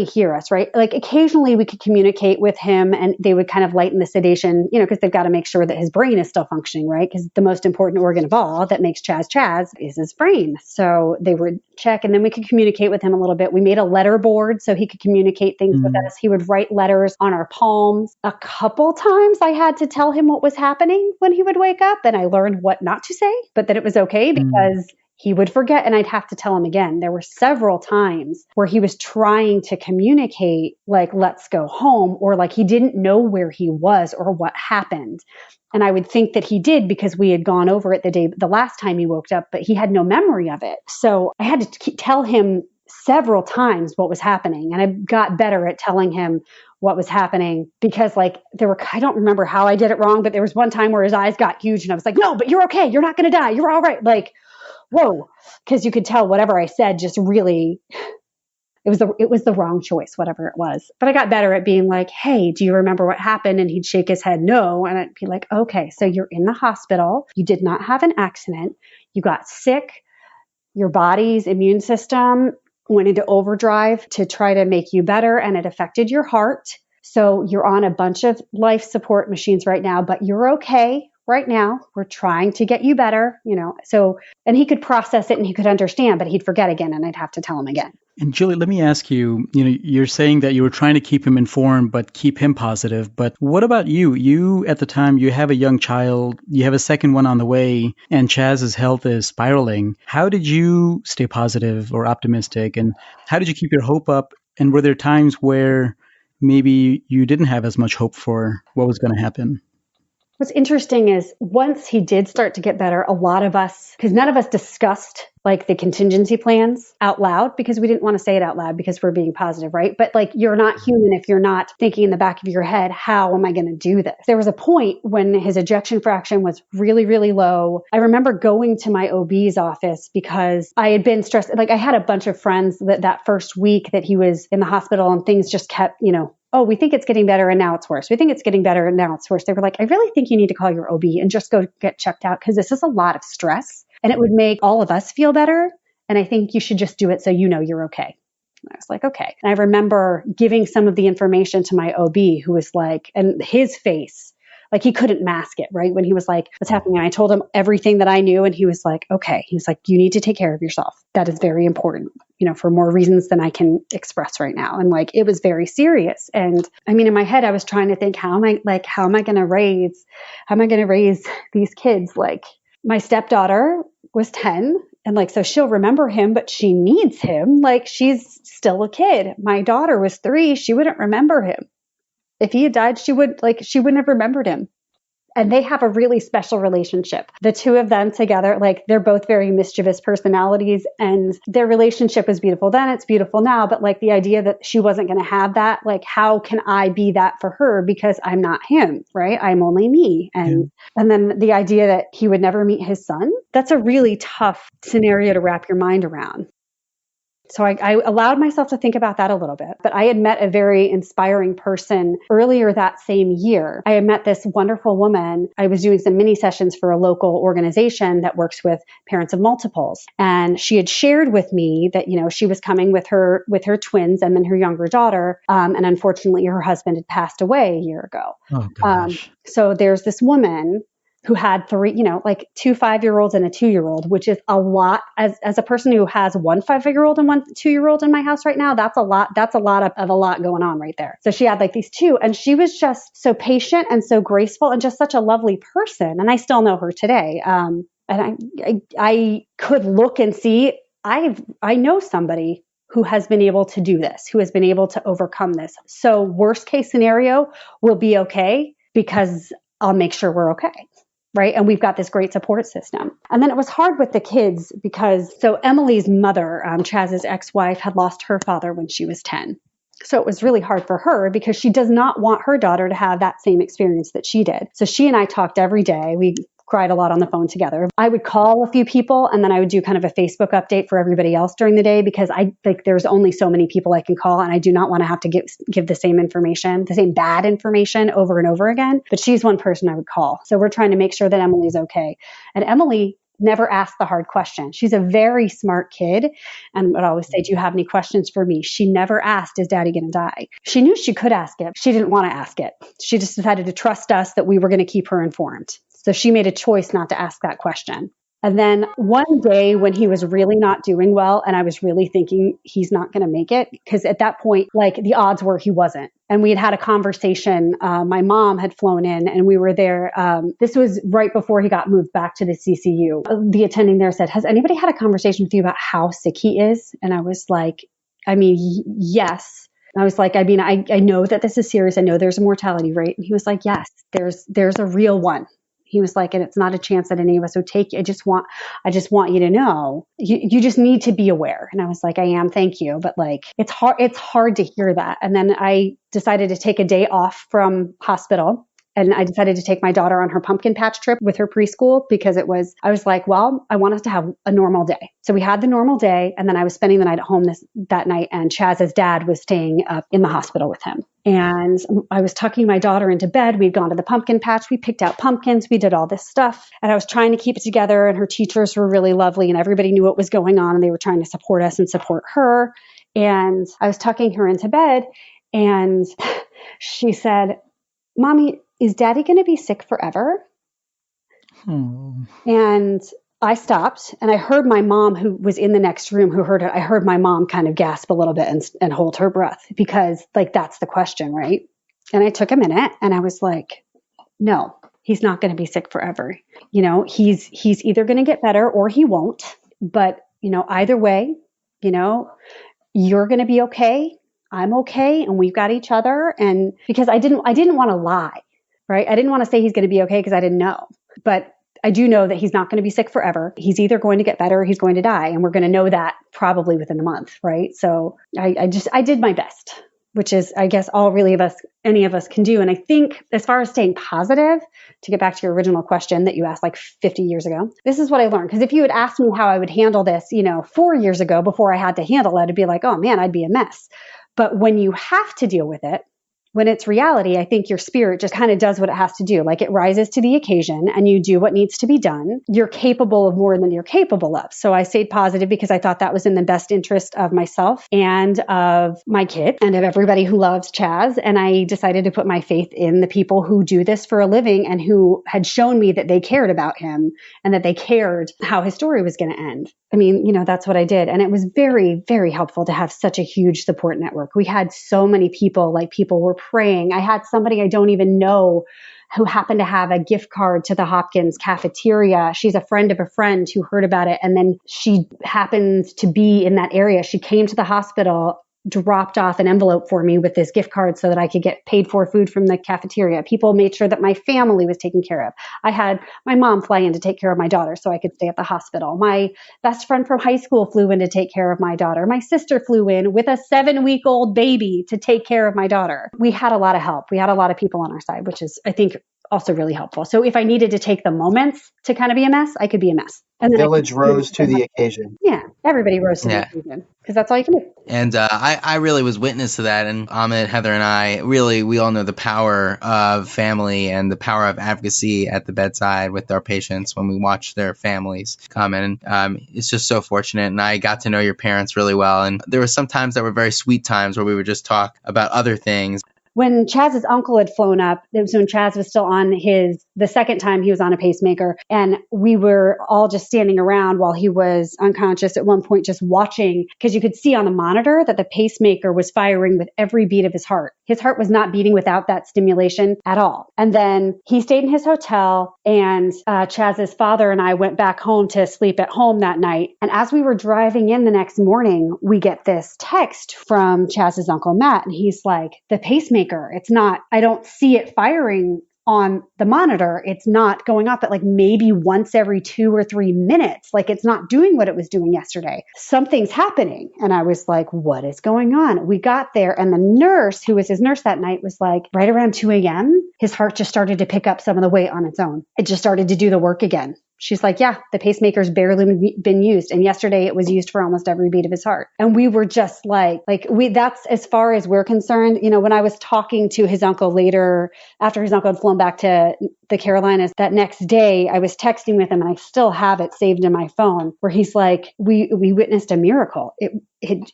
hear us, right? Occasionally we could communicate with him, and they would kind of lighten the sedation, because they've got to make sure that his brain is still functioning, right? Because the most important organ of all that makes Chaz is his brain. So they would check, and then we could communicate with him a little bit. We made a letter board so he could communicate things with us. He would write letters on our palms. A couple times I had to tell him what was happening when he would wake up, and I learned what not to say, but that it was okay because he would forget, and I'd have to tell him again. There were several times where he was trying to communicate, let's go home, or he didn't know where he was or what happened. And I would think that he did because we had gone over it the last time he woke up, but he had no memory of it. So I had to tell him several times what was happening. And I got better at telling him what was happening because I don't remember how I did it wrong, but there was one time where his eyes got huge and I was like, no, but you're okay. You're not going to die. You're all right. Whoa. Cause you could tell whatever I said just really, it was the wrong choice, whatever it was. But I got better at being like, hey, do you remember what happened? And he'd shake his head no. And I'd be like, okay, so you're in the hospital. You did not have an accident. You got sick. Your body's immune system went into overdrive to try to make you better, and it affected your heart. So you're on a bunch of life support machines right now, but you're okay right now. We're trying to get you better, So, and he could process it and he could understand, but he'd forget again, and I'd have to tell him again. And Julie, let me ask you, you're saying that you were trying to keep him informed, but keep him positive. But what about you? You, at the time, you have a young child, you have a second one on the way, and Chaz's health is spiraling. How did you stay positive or optimistic? And how did you keep your hope up? And were there times where maybe you didn't have as much hope for what was going to happen? What's interesting is once he did start to get better, a lot of us, because none of us discussed the contingency plans out loud because we didn't want to say it out loud because we're being positive, right? But you're not human if you're not thinking in the back of your head, how am I going to do this? There was a point when his ejection fraction was really, really low. I remember going to my OB's office because I had been stressed. I had a bunch of friends that first week that he was in the hospital, and things just kept, oh, we think it's getting better and now it's worse. We think it's getting better and now it's worse. They were like, I really think you need to call your OB and just go get checked out because this is a lot of stress and it would make all of us feel better. And I think you should just do it so you're okay. And I was like, okay. And I remember giving some of the information to my OB who was and his face, he couldn't mask it, right? When he was like, what's happening? And I told him everything that I knew. And he was like, okay. He was like, you need to take care of yourself. That is very important, for more reasons than I can express right now. And it was very serious. And I mean, in my head, I was trying to think, how am I going to raise these kids? My stepdaughter was 10. And so she'll remember him, but she needs him. She's still a kid. My daughter was 3. She wouldn't remember him. If he had died, she wouldn't have remembered him. And they have a really special relationship. The two of them together, they're both very mischievous personalities, and their relationship was beautiful then, it's beautiful now. But the idea that she wasn't going to have that, how can I be that for her? Because I'm not him, right? I'm only me. And then the idea that he would never meet his son, that's a really tough scenario to wrap your mind around. So I allowed myself to think about that a little bit. But I had met a very inspiring person earlier that same year. I had met this wonderful woman. I was doing some mini sessions for a local organization that works with parents of multiples. And she had shared with me that, she was coming with her twins and then her younger daughter. And unfortunately, her husband had passed away a year ago. Oh, gosh. So there's this woman who had 3, like 2 5-year-olds and a 2-year-old, which is a lot. As a person who has 1 5-year-old and 1 2-year-old in my house right now, that's a lot of a lot going on right there. So she had like these 2, and she was just so patient and so graceful and just such a lovely person. And I still know her today. And I could look and see, I know somebody who has been able to do this, who has been able to overcome this. So worst case scenario, we'll be okay because I'll make sure we're okay. Right. And we've got this great support system. And then it was hard with the kids because Emily's mother, Chaz's ex-wife, had lost her father when she was 10. So it was really hard for her because she does not want her daughter to have that same experience that she did. So she and I talked every day. We cried a lot on the phone together. I would call a few people and then I would do kind of a Facebook update for everybody else during the day because I think there's only so many people I can call and I do not want to have to give the same information, the same bad information over and over again. But she's one person I would call. So we're trying to make sure that Emily's okay. And Emily never asked the hard question. She's a very smart kid and would always say, do you have any questions for me? She never asked, is daddy going to die? She knew she could ask it. She didn't want to ask it. She just decided to trust us that we were going to keep her informed. So she made a choice not to ask that question. And then one day when he was really not doing well and I was really thinking he's not going to make it, because at that point, like the odds were he wasn't. And we had a conversation. My mom had flown in and we were there. This was right before he got moved back to the CCU. The attending there said, has anybody had a conversation with you about how sick he is? And I was like, yes. I was like, I know that this is serious. I know there's a mortality rate. And he was like, yes, there's a real one. He was like, and it's not a chance that any of us would take. I just want you to know, you just need to be aware. And I was like, I am, thank you. But like, it's hard to hear that. And then I decided to take a day off from hospital. And I decided to take my daughter on her pumpkin patch trip with her preschool because I was like, well, I want us to have a normal day. So we had the normal day. And then I was spending the night at home that night. And Chaz's dad was staying up in the hospital with him. And I was tucking my daughter into bed. We'd gone to the pumpkin patch. We picked out pumpkins. We did all this stuff. And I was trying to keep it together. And her teachers were really lovely. And everybody knew what was going on. And they were trying to support us and support her. And I was tucking her into bed. And she said, Mommy, is daddy going to be sick forever? And I stopped and I heard my mom, who was in the next room, who heard it. I heard my mom kind of gasp a little bit and hold her breath because like, that's the question, right? And I took a minute and I was like, no, he's not going to be sick forever. He's either going to get better or he won't. But, either way, you're going to be okay. I'm okay. And we've got each other. And because I didn't want to lie. Right? I didn't want to say he's going to be okay because I didn't know. But I do know that he's not going to be sick forever. He's either going to get better or he's going to die. And we're going to know that probably within a month. Right? So I did my best, which is, I guess, all really any of us can do. And I think as far as staying positive, to get back to your original question that you asked like 50 years ago, this is what I learned. Because if you had asked me how I would handle this, 4 years ago before I had to handle it, I'd be like, oh man, I'd be a mess. But when you have to deal with it, when it's reality, I think your spirit just kind of does what it has to do. Like it rises to the occasion and you do what needs to be done. You're capable of more than you're capable of. So I stayed positive because I thought that was in the best interest of myself and of my kid and of everybody who loves Chaz. And I decided to put my faith in the people who do this for a living and who had shown me that they cared about him and that they cared how his story was going to end. That's what I did. And it was very, very helpful to have such a huge support network. We had so many people, like people were praying. I had somebody I don't even know who happened to have a gift card to the Hopkins cafeteria. She's a friend of a friend who heard about it. And then she happened to be in that area. She came to the hospital, dropped off an envelope for me with this gift card so that I could get paid for food from the cafeteria. People made sure that my family was taken care of. I had my mom fly in to take care of my daughter so I could stay at the hospital. My best friend from high school flew in to take care of my daughter. My sister flew in with a 7-week-old baby to take care of my daughter. We had a lot of help. We had a lot of people on our side, which is, I think, also really helpful. So if I needed to take the moments to kind of be a mess, I could be a mess. And then Village rose to the occasion. Yeah, everybody rose to the occasion because that's all you can do. And I really was witness to that. And Amit, Heather, and I, really, we all know the power of family and the power of advocacy at the bedside with our patients when we watch their families come in. It's just so fortunate. And I got to know your parents really well. And there were some times that were very sweet times where we would just talk about other things. When Chaz's uncle had flown up, it was when Chaz was still on the second time he was on a pacemaker. And we were all just standing around while he was unconscious at one point, just watching, because you could see on the monitor that the pacemaker was firing with every beat of his heart. His heart was not beating without that stimulation at all. And then he stayed in his hotel, and Chaz's father and I went back home to sleep at home that night. And as we were driving in the next morning, we get this text from Chaz's uncle Matt, and he's like, the pacemaker, it's not, I don't see it firing on the monitor. It's not going off, but like maybe once every 2 or 3 minutes. Like it's not doing what it was doing yesterday. Something's happening. And I was like, what is going on? We got there, and the nurse, who was his nurse that night, was like, right around 2 a.m., his heart just started to pick up some of the weight on its own. It just started to do the work again. She's like, yeah, the pacemaker's barely been used. And yesterday it was used for almost every beat of his heart. And we were just that's as far as we're concerned. You know, when I was talking to his uncle later, after his uncle had flown back to the Carolinas that next day, I was texting with him, and I still have it saved in my phone, where he's like, we witnessed a miracle.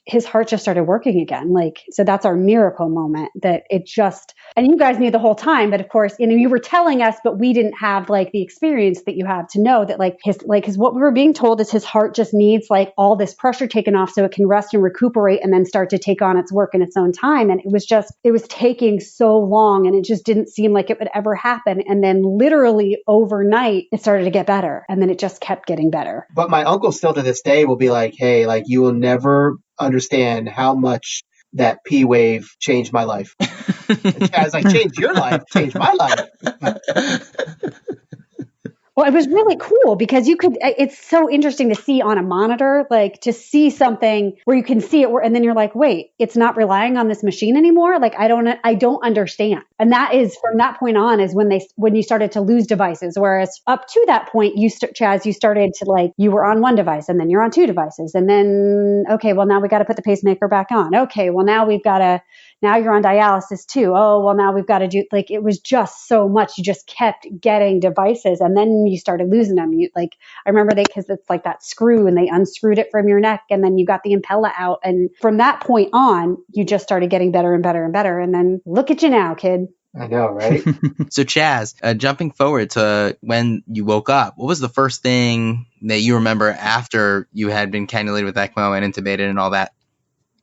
His heart just started working again. Like, so that's our miracle moment, that it just, and you guys knew the whole time, but of course, you know, you were telling us, but we didn't have like the experience that you have to know that his what we were being told is his heart just needs like all this pressure taken off so it can rest and recuperate and then start to take on its work in its own time. And it was taking so long, and it just didn't seem like it would ever happen. And then literally overnight, it started to get better, and then it just kept getting better. But my uncle still to this day will be like, hey, like you will never understand how much that P wave changed my life. As I changed your life, changed my life. Well, it was really cool because it's so interesting to see on a monitor, like to see something where you can see it, and then you're like, wait, it's not relying on this machine anymore. Like, I don't understand. And that is from that point on is when you started to lose devices. Whereas up to that point, Chaz, you started to like, you were on one device, and then you're on 2 devices. And then, okay, well, now we got to put the pacemaker back on. Okay, well, now you're on dialysis too. Oh, well, now we've got to do, like, it was just so much. You just kept getting devices, and then you started losing them. I remember because it's like that screw, and they unscrewed it from your neck, and then you got the impella out. And from that point on, you just started getting better and better and better. And then look at you now, kid. I know, right? So Chaz, jumping forward to when you woke up, what was the first thing that you remember after you had been cannulated with ECMO and intubated and all that?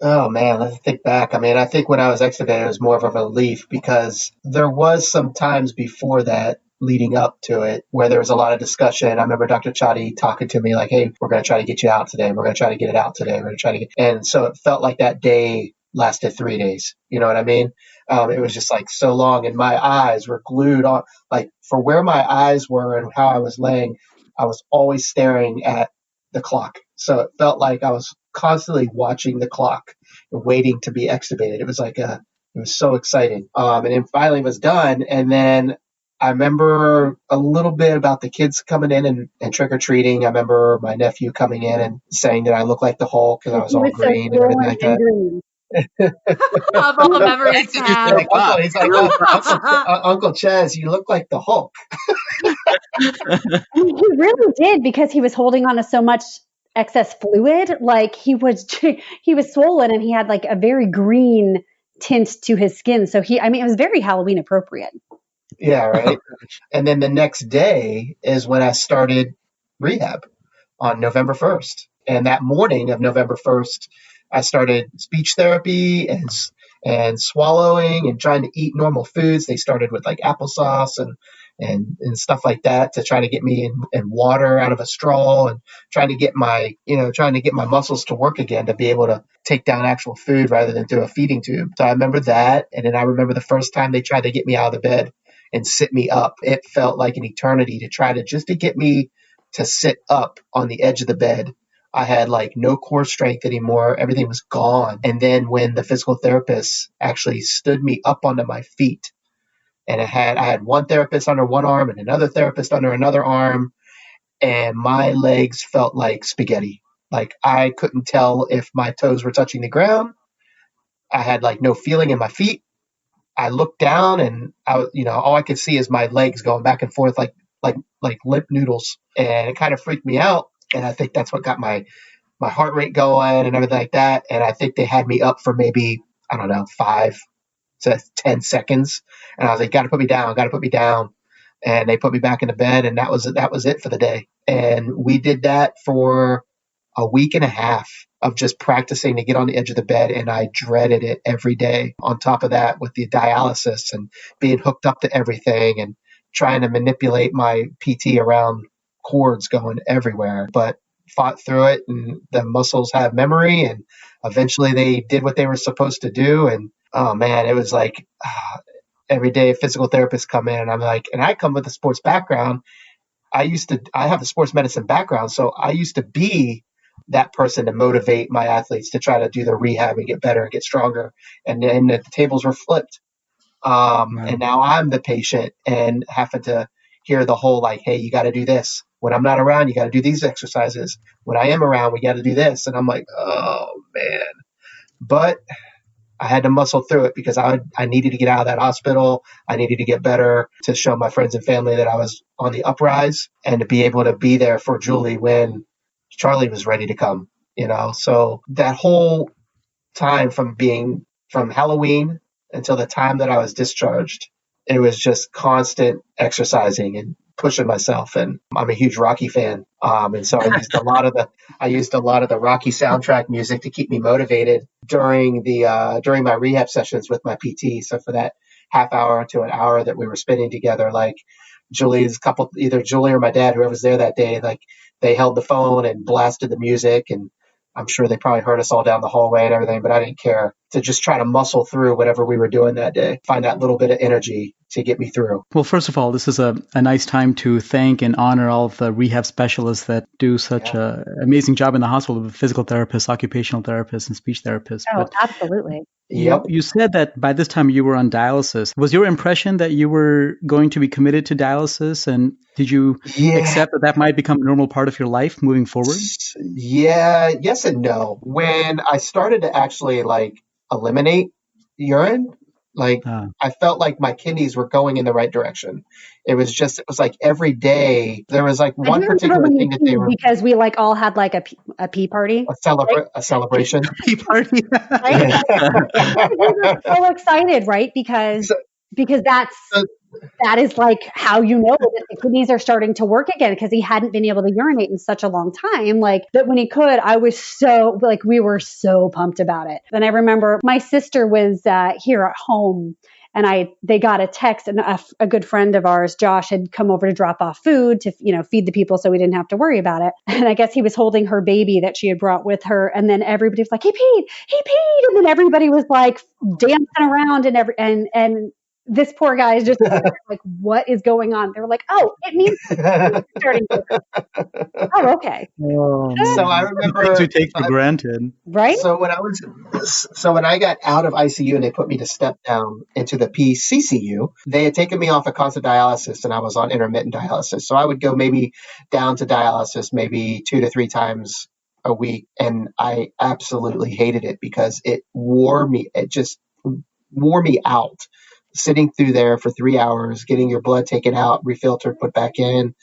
Oh man, let's think back. I mean, I think when I was extubated, it was more of a relief because there was some times before that leading up to it where there was a lot of discussion. I remember Dr. Chadi talking to me like, hey, we're going to try to get you out today. We're going to try to get it out today. We're going to try to get, and so it felt like that day lasted 3 days. You know what I mean? It was just like so long, and my eyes were glued on, like for where my eyes were and how I was laying, I was always staring at the clock. So it felt like I was constantly watching the clock and waiting to be extubated. It was like it was so exciting. And then finally it was done. And then I remember a little bit about the kids coming in and trick-or-treating. I remember my nephew coming in and saying that I looked like the Hulk because I was all green and everything like that. Of all the memories to have. He's like, Uncle Chaz, you look like the Hulk. He really did, because he was holding on to so much excess fluid. Like he was swollen, and he had like a very green tint to his skin. So it was very Halloween appropriate. Yeah, right. And then the next day is when I started rehab on November 1st. And that morning of November 1st, I started speech therapy and swallowing and trying to eat normal foods. They started with like applesauce and stuff like that to try to get me in water out of a straw, and trying to get my muscles to work again to be able to take down actual food rather than through a feeding tube. So I remember that. And then I remember the first time they tried to get me out of the bed and sit me up. It felt like an eternity to try to get me to sit up on the edge of the bed. I had like no core strength anymore. Everything was gone. And then when the physical therapist actually stood me up onto my feet And I had one therapist under one arm and another therapist under another arm. And my legs felt like spaghetti. Like I couldn't tell if my toes were touching the ground. I had like no feeling in my feet. I looked down and all I could see is my legs going back and forth like limp noodles. And it kind of freaked me out. And I think that's what got my heart rate going and everything like that. And I think they had me up for maybe, I don't know, 5 to 10 seconds. And I was like, got to put me down. And they put me back in the bed, and that was it for the day. And we did that for a week and a half of just practicing to get on the edge of the bed, and I dreaded it every day. On top of that, with the dialysis and being hooked up to everything and trying to manipulate my PT around cords going everywhere, but fought through it, and the muscles have memory, and eventually they did what they were supposed to do. And oh man, it was like every day physical therapists come in, and I'm like, and I come with a sports background. I have a sports medicine background, so I used to be that person to motivate my athletes to try to do their rehab and get better and get stronger. And then the tables were flipped. And now I'm the patient and having to hear the whole like, hey, you got to do this. When I'm not around, you got to do these exercises. When I am around, we got to do this. And I'm like, oh man. But I had to muscle through it because I needed to get out of that hospital. I needed to get better to show my friends and family that I was on the uprise and to be able to be there for Julie when Charlie was ready to come, So that whole time from Halloween until the time that I was discharged, it was just constant exercising and pushing myself. And I'm a huge Rocky fan. And so I used a lot of the Rocky soundtrack music to keep me motivated during my rehab sessions with my PT. So for that half hour to an hour that we were spending together, like either Julie or my dad, whoever was there that day, like they held the phone and blasted the music, and I'm sure they probably heard us all down the hallway and everything, but I didn't care, to just try to muscle through whatever we were doing that day, find that little bit of energy to get me through. Well, first of all, this is a nice time to thank and honor all of the rehab specialists that do such an amazing job in the hospital with physical therapists, occupational therapists, and speech therapists. Oh, absolutely. Yep. You said that by this time you were on dialysis. Was your impression that you were going to be committed to dialysis? And did you accept that might become a normal part of your life moving forward? Yeah, yes and no. When I started to actually eliminate urine, I felt like my kidneys were going in the right direction. It was like every day there was like one particular thing that they were, because we all had like a pee party, a celebration, pee party. Right? We were so excited, right? Because that is like how that the kidneys are starting to work again, because he hadn't been able to urinate in such a long time. Like that when he could, I was so we were so pumped about it. And I remember my sister was here at home, and they got a text, and a good friend of ours, Josh, had come over to drop off food to feed the people so we didn't have to worry about it. And I guess he was holding her baby that she had brought with her, and then everybody was like, he peed, and then everybody was like dancing around and this poor guy is just like, what is going on? They were like, oh, it means starting. Oh, okay. So I remember things we take for granted, right? So when I got out of ICU and they put me to step down into the PCCU, they had taken me off of constant dialysis and I was on intermittent dialysis. So I would go maybe down to dialysis maybe 2 to 3 times a week, and I absolutely hated it because it wore me. It just wore me out. Sitting through there for 3 hours, getting your blood taken out, refiltered, put back in.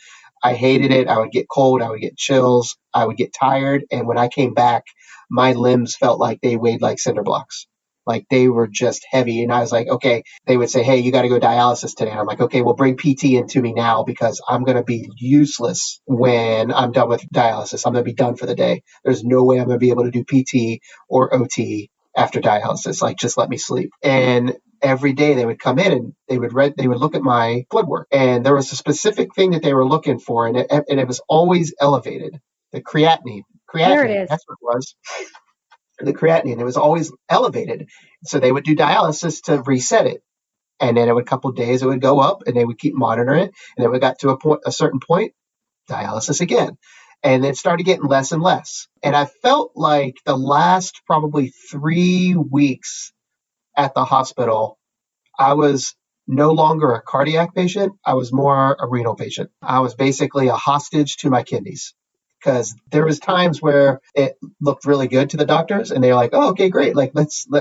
I hated it. I would get cold. I would get chills. I would get tired. And when I came back, my limbs felt like they weighed like cinder blocks. Like they were just heavy. And I was like, okay, they would say, hey, you got to go dialysis today. And I'm like, okay, well, bring PT into me now because I'm going to be useless when I'm done with dialysis. I'm going to be done for the day. There's no way I'm going to be able to do PT or OT after dialysis. Like, just let me sleep. And every day they would come in and they would look at my blood work, and there was a specific thing that they were looking for, and it was always elevated. The creatinine. There it is. That's what it was. The creatinine. It was always elevated. So they would do dialysis to reset it, and then a couple of days it would go up, and they would keep monitoring it, and then we got to a certain point, dialysis again. And it started getting less and less. And I felt like the last probably 3 weeks at the hospital, I was no longer a cardiac patient. I was more a renal patient. I was basically a hostage to my kidneys because there was times where it looked really good to the doctors and they're like, oh, okay, great. Like,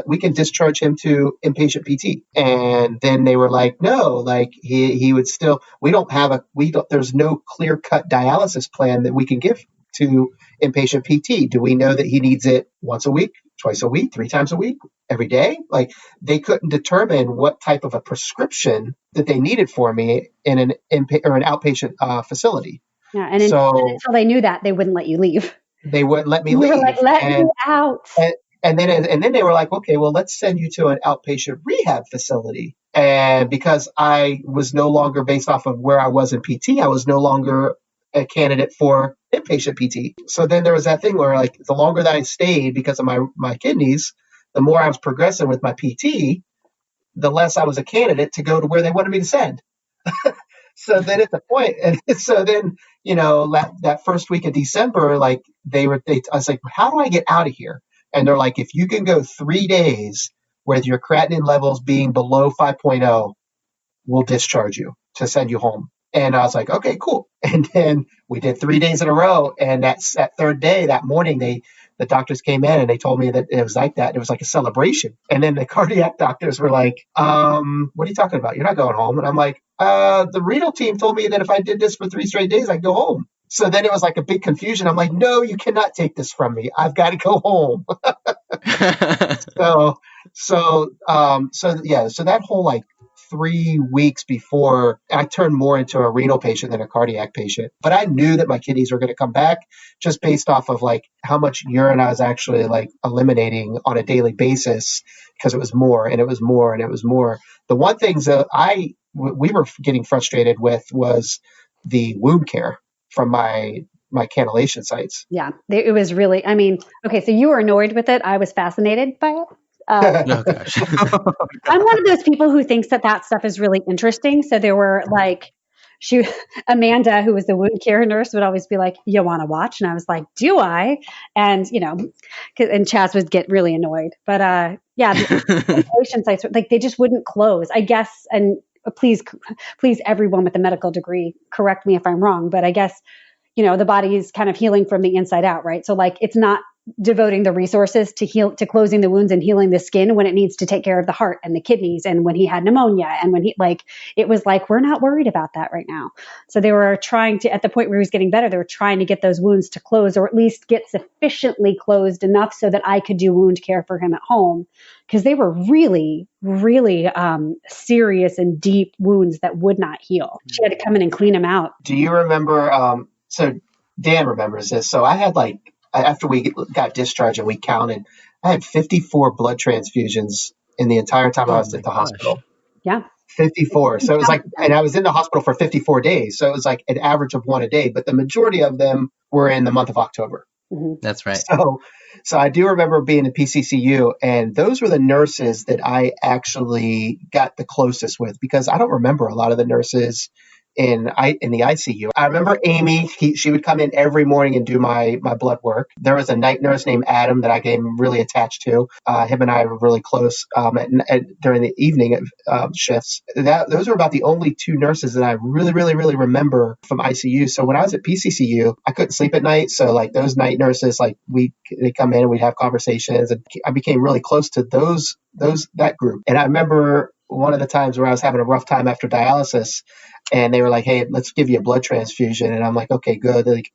we can discharge him to inpatient PT. And then they were like, no, like he would still, there's no clear cut dialysis plan that we can give to inpatient PT. Do we know that he needs it once a week, twice a week, 3 times a week, every day? Like, they couldn't determine what type of a prescription that they needed for me in an outpatient facility. Yeah, and until they knew that, they wouldn't let you leave. They wouldn't let me leave. Were like, let me out. And then they were like, okay, well, let's send you to an outpatient rehab facility. And because I was no longer based off of where I was in PT, I was no longer a candidate for inpatient PT. So then there was that thing where, like, the longer that I stayed because of my kidneys, the more I was progressing with my PT, the less I was a candidate to go to where they wanted me to send. So then at the point, and so then, that first week of December, like I was like, how do I get out of here? And they're like, if you can go 3 days with your creatinine levels being below 5.0, we'll discharge you to send you home. And I was like, okay, cool. And then we did 3 days in a row. And that third day, that morning, the doctors came in and they told me that it was like that. It was like a celebration. And then the cardiac doctors were like, what are you talking about? You're not going home. And I'm like, the renal team told me that if I did this for 3 straight days, I'd go home. So then it was like a big confusion. I'm like, no, you cannot take this from me. I've got to go home. So that whole like 3 weeks before, I turned more into a renal patient than a cardiac patient. But I knew that my kidneys were going to come back just based off of like how much urine I was actually like eliminating on a daily basis, because it was more and it was more and it was more. The one thing that we were getting frustrated with was the wound care from my cannulation sites. Yeah, it was really, okay, so you were annoyed with it. I was fascinated by it. Oh gosh. I'm one of those people who thinks that stuff is really interesting. So there were like, Amanda, who was the wound care nurse, would always be like, you want to watch? And I was like, do I? And, and Chaz would get really annoyed. But the cannulation sites, like, they just wouldn't close, I guess. And please, everyone with a medical degree, correct me if I'm wrong, but I guess, the body is kind of healing from the inside out, right? So like, it's not devoting the resources to closing the wounds and healing the skin when it needs to take care of the heart and the kidneys, and when he had pneumonia, and when it was like, we're not worried about that right now. So they were trying to, at the point where he was getting better, they were trying to get those wounds to close, or at least get sufficiently closed enough so that I could do wound care for him at home, because they were really, really serious and deep wounds that would not heal. She had to come in and clean them out. Do you remember? So Dan remembers this. So I had after we got discharged and we counted, I had 54 blood transfusions in the entire time I was at the hospital. Yeah. 54. So it was like, and I was in the hospital for 54 days. So it was like an average of 1 a day, but the majority of them were in the month of October. Mm-hmm. That's right. So I do remember being in PCCU, and those were the nurses that I actually got the closest with, because I don't remember a lot of the nurses in the ICU. I remember Amy, she would come in every morning and do my blood work. There was a night nurse named Adam that I became really attached to. Him and I were really close during the evening shifts. Those were about the only 2 nurses that I really, really, really remember from ICU. So when I was at PCCU, I couldn't sleep at night. So like those night nurses, like they come in and we'd have conversations, and I became really close to that group. And I remember one of the times where I was having a rough time after dialysis, and they were like, hey, let's give you a blood transfusion. And I'm like, okay, good. Like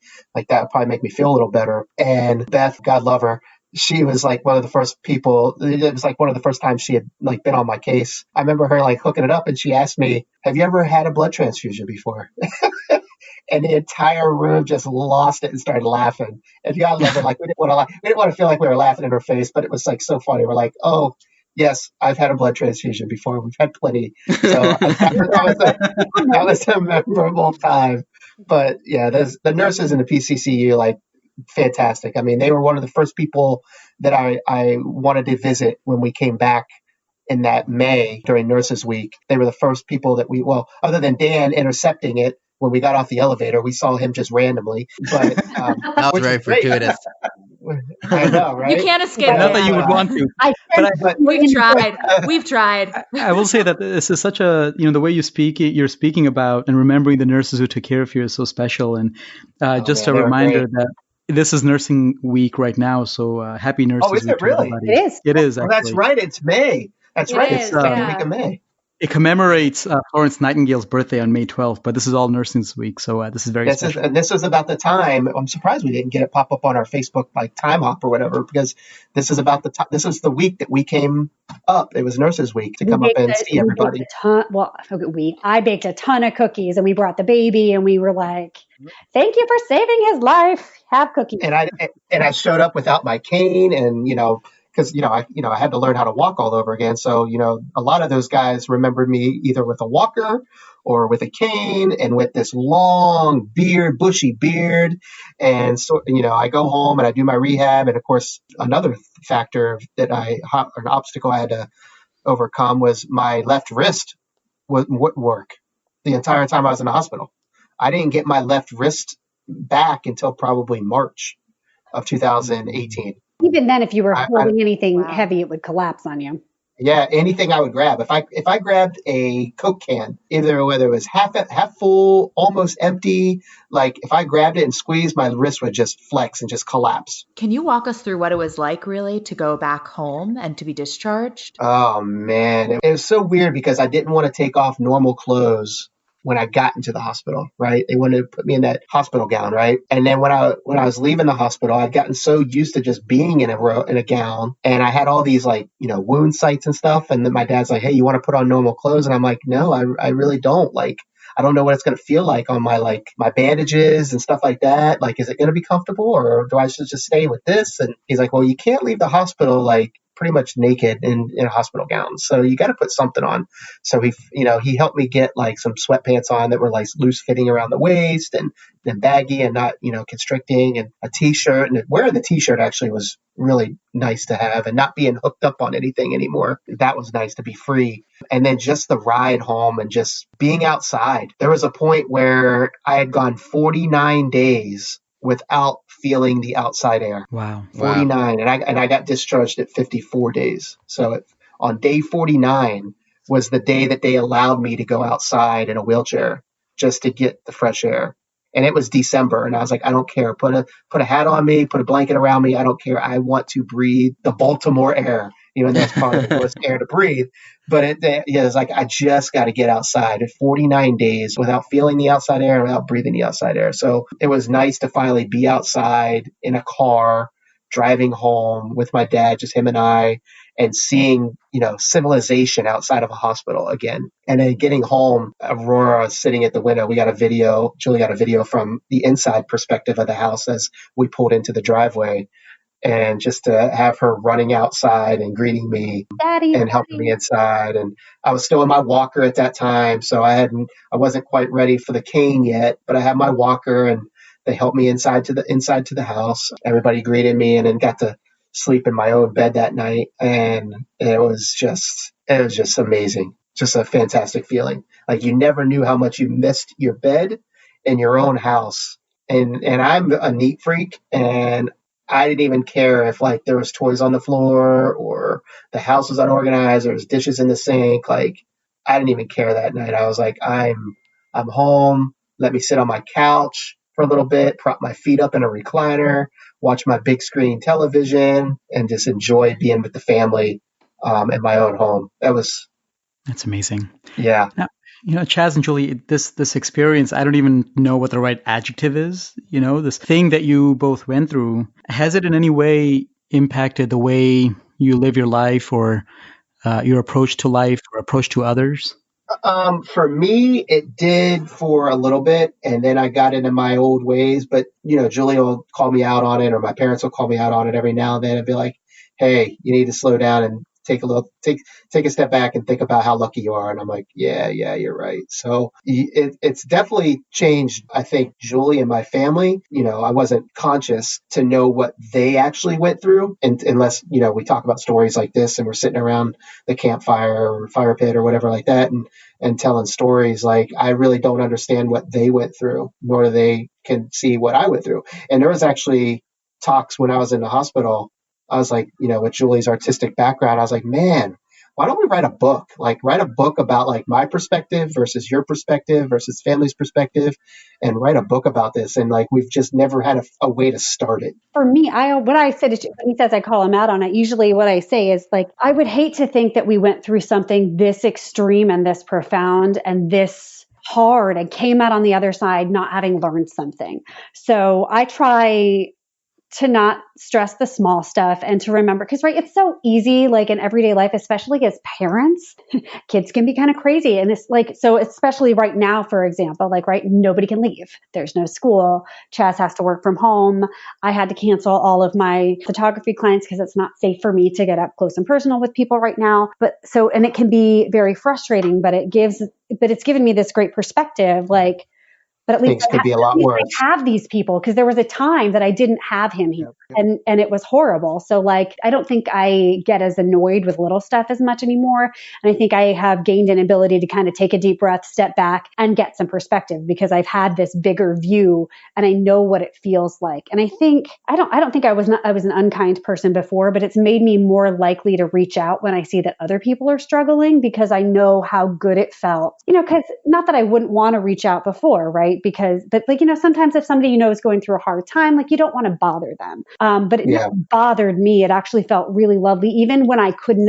that would probably make me feel a little better. And Beth, God love her, she was like one of the first people. It was like one of the first times she had like been on my case. I remember her like hooking it up, and she asked me, have you ever had a blood transfusion before? And the entire room just lost it and started laughing. And God love her, like we didn't want to feel like we were laughing in her face, but it was like so funny. We're like, oh, yes, I've had a blood transfusion before. We've had plenty. So that was a memorable time. But yeah, the nurses in the PCCU, like, fantastic. I mean, they were one of the first people that I wanted to visit when we came back in that May during Nurses Week. They were the first people that other than Dan intercepting it when we got off the elevator, we saw him just randomly. But that was very fortuitous. I know, right? You can't escape Not that it. you would want to. I But But We've tried. We've tried. I will say that this is such a, the way you're speaking about and remembering the nurses who took care of you is so special. And just man, a they were reminder great. that this is Nursing Week right now. So happy Oh, Nurses is Week it to really? everybody. It is. It is Oh, that's actually. right. It's May. That's It right. is, It's the second yeah. week of May. It commemorates Florence Nightingale's birthday on May 12th, but this is all Nursing's Week. So this is very special. This is about the time. I'm surprised we didn't get it pop up on our Facebook like time hop or whatever, because this is about the time. This is the week that we came up. It was Nurses Week to come up and see everybody. I baked a ton of cookies, and we brought the baby, and we were like, "Thank you for saving his life. Have cookies." And I showed up without my cane, and because I had to learn how to walk all over again. So a lot of those guys remembered me either with a walker or with a cane and with this long beard, bushy beard. And so I go home and I do my rehab, and of course another factor that an obstacle I had to overcome was my left wrist wouldn't work the entire time I was in the hospital. I didn't get my left wrist back until probably March of 2018. Even then, if you were holding anything Wow. heavy, it would collapse on you. Yeah, anything I would grab. If I grabbed a Coke can, whether it was half full, almost empty, like if I grabbed it and squeezed, my wrist would just flex and just collapse. Can you walk us through what it was like, really, to go back home and to be discharged? Oh man, it was so weird because I didn't want to take off normal clothes when I got into the hospital, right? They wanted to put me in that hospital gown, right? And then when I was leaving the hospital, I'd gotten so used to just being in a gown, and I had all these wound sites and stuff. And then my dad's like, "Hey, you want to put on normal clothes?" And I'm like, "No, I really don't. Like, I don't know what it's going to feel like on my my bandages and stuff like that. Like, is it going to be comfortable, or do I should just stay with this?" And he's like, "Well, you can't leave the hospital pretty much naked in a hospital gown. So you got to put something on." So he helped me get some sweatpants on that were loose fitting around the waist and baggy and not, constricting, and a t-shirt. And wearing the t-shirt actually was really nice to have, and not being hooked up on anything anymore. That was nice to be free. And then just the ride home and just being outside. There was a point where I had gone 49 days without feeling the outside air. Wow. 49. And I got discharged at 54 days. So on day 49 was the day that they allowed me to go outside in a wheelchair just to get the fresh air. And it was December, and I was like, I don't care. Put a hat on me, put a blanket around me. I don't care. I want to breathe the Baltimore air, even though it's probably the worst air to breathe. But it's like, I just got to get outside at 49 days without feeling the outside air and without breathing the outside air. So it was nice to finally be outside in a car, driving home with my dad, just him and I, and seeing, civilization outside of a hospital again. And then getting home, Aurora sitting at the window, Julie got a video from the inside perspective of the house as we pulled into the driveway. And just to have her running outside and greeting me, Daddy, and helping me inside. And I was still in my walker at that time, so I wasn't quite ready for the cane yet, but I had my walker, and they helped me inside to the house. Everybody greeted me, and then got to sleep in my own bed that night. And it was just amazing. Just a fantastic feeling. Like, you never knew how much you missed your bed in your own house. And I'm a neat freak, and I didn't even care if there was toys on the floor or the house was unorganized or there was dishes in the sink. I didn't even care that night. I was like, I'm home. Let me sit on my couch for a little bit, prop my feet up in a recliner, watch my big screen television, and just enjoy being with the family in my own home. That's amazing. Yeah. Now, Chaz and Julie, this experience, I don't even know what the right adjective is. This thing that you both went through, has it in any way impacted the way you live your life, or your approach to life or approach to others? For me, it did for a little bit, and then I got into my old ways. But Julie will call me out on it, or my parents will call me out on it every now and then, and be like, "Hey, you need to slow down and take a step back and think about how lucky you are." And I'm like, yeah, you're right. So it's definitely changed, I think, Julie and my family. I wasn't conscious to know what they actually went through, and unless we talk about stories like this and we're sitting around the campfire or fire pit or whatever like that, and telling stories. I really don't understand what they went through, nor do they can see what I went through. And there was actually talks when I was in the hospital, I was like, with Julie's artistic background, I was like, man, why don't we write a book? Like write a book about like my perspective versus your perspective versus family's perspective, and write a book about this. And like, we've just never had a way to start it. For me, what I said to when he says I call him out on it, usually what I say is like, I would hate to think that we went through something this extreme and this profound and this hard and came out on the other side not having learned something. So I try to not stress the small stuff and to remember, because it's so easy, like in everyday life, especially as parents, kids can be kind of crazy. And it's like, so especially right now, for example, nobody can leave. There's no school. Chaz has to work from home. I had to cancel all of my photography clients because it's not safe for me to get up close and personal with people right now. And it can be very frustrating, but it's given me this great perspective, but at least things could be a lot worse. I have these people, because there was a time that I didn't have him here, and it was horrible. So I don't think I get as annoyed with little stuff as much anymore. And I think I have gained an ability to kind of take a deep breath, step back, and get some perspective, because I've had this bigger view and I know what it feels like. And I think I don't think I was an unkind person before, but it's made me more likely to reach out when I see that other people are struggling, because I know how good it felt. Because not that I wouldn't want to reach out before, right? But sometimes if somebody is going through a hard time, you don't want to bother them. But it never bothered me. It actually felt really lovely. Even when I couldn't,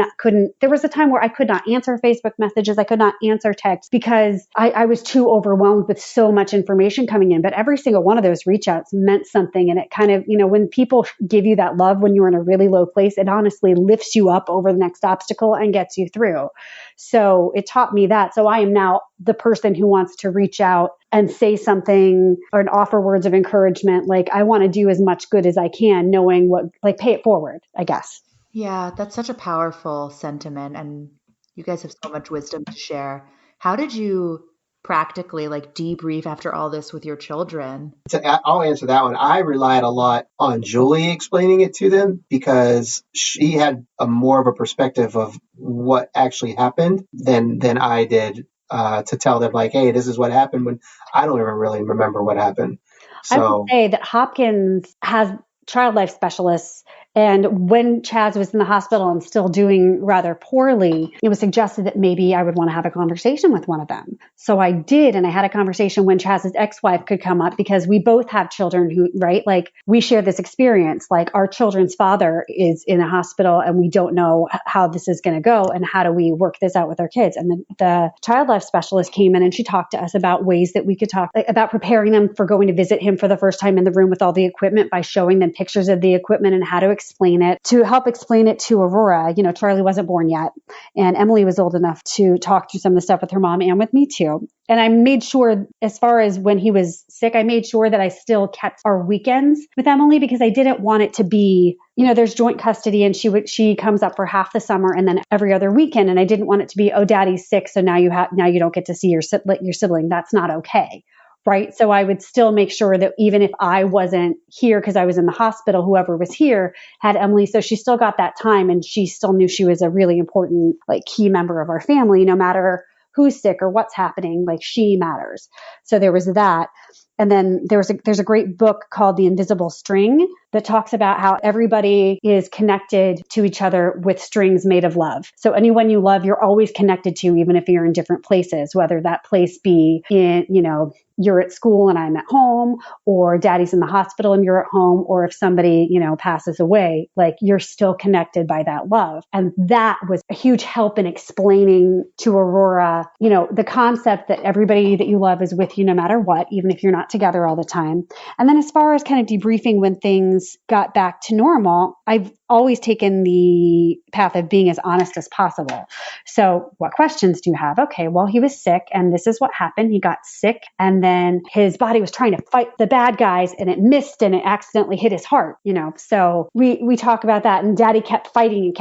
there was a time where I could not answer Facebook messages. I could not answer texts because I was too overwhelmed with so much information coming in. But every single one of those reach outs meant something. And it kind of, when people give you that love when you're in a really low place, it honestly lifts you up over the next obstacle and gets you through. So it taught me that. So I am now the person who wants to reach out and say something or offer words of encouragement. I want to do as much good as I can, knowing pay it forward, I guess. Yeah, that's such a powerful sentiment. And you guys have so much wisdom to share. How did you practically debrief after all this with your children? I'll answer that one. I relied a lot on Julie explaining it to them, because she had more of a perspective of what actually happened than I did, to tell them hey, this is what happened, when I don't even really remember what happened. So I would say that Hopkins has child life specialists. And when Chaz was in the hospital and still doing rather poorly, it was suggested that maybe I would want to have a conversation with one of them. So I did. And I had a conversation when Chaz's ex-wife could come up, because we both have children who, we share this experience. Our children's father is in a hospital and we don't know how this is going to go. And how do we work this out with our kids? And the child life specialist came in and she talked to us about ways that we could talk about preparing them for going to visit him for the first time in the room with all the equipment, by showing them pictures of the equipment and how to explain it, to help explain it to Aurora. Charlie wasn't born yet, and Emily was old enough to talk through some of the stuff with her mom and with me too. And I made sure, as far as when he was sick, I made sure that I still kept our weekends with Emily, because I didn't want it to be, there's joint custody and she comes up for half the summer and then every other weekend. And I didn't want it to be, oh, daddy's sick, so now you don't get to see your sibling. That's not okay. Right. So I would still make sure that even if I wasn't here because I was in the hospital, whoever was here had Emily. So she still got that time, and she still knew she was a really important, key member of our family, no matter who's sick or what's happening, she matters. So there was that. And then there's a great book called The Invisible String that talks about how everybody is connected to each other with strings made of love. So anyone you love, you're always connected to, even if you're in different places, whether that place be in, you're at school and I'm at home, or daddy's in the hospital and you're at home, or if somebody, passes away, you're still connected by that love. And that was a huge help in explaining to Aurora, the concept that everybody that you love is with you no matter what, even if you're not together all the time. And then as far as kind of debriefing when things got back to normal, I've always taken the path of being as honest as possible. So what questions do you have? Okay, well, he was sick and this is what happened. He got sick and then his body was trying to fight the bad guys and it missed and it accidentally hit his heart, So we talk about that, and daddy kept fighting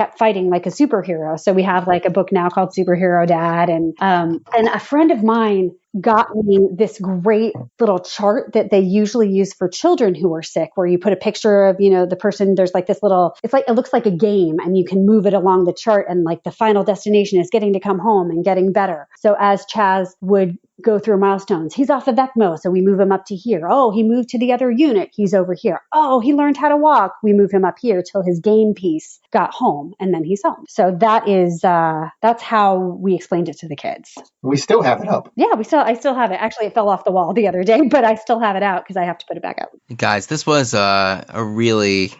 like a superhero. So we have a book now called Superhero Dad. And a friend of mine got me this great little chart that they usually use for children who are sick, where you put a picture of, the person, there's this little, it's it looks like a game, and you can move it along the chart, and like the final destination is getting to come home and getting better. So as Chaz would go through milestones, he's off of ECMO, so we move him up to here. Oh, he moved to the other unit, he's over here. Oh, he learned how to walk, we move him up here till his game piece got home, and then he's home. So that's how we explained it to the kids. We still have it up. Yeah, I still have it. Actually, it fell off the wall the other day, but I still have it out because I have to put it back up. Guys, this was a really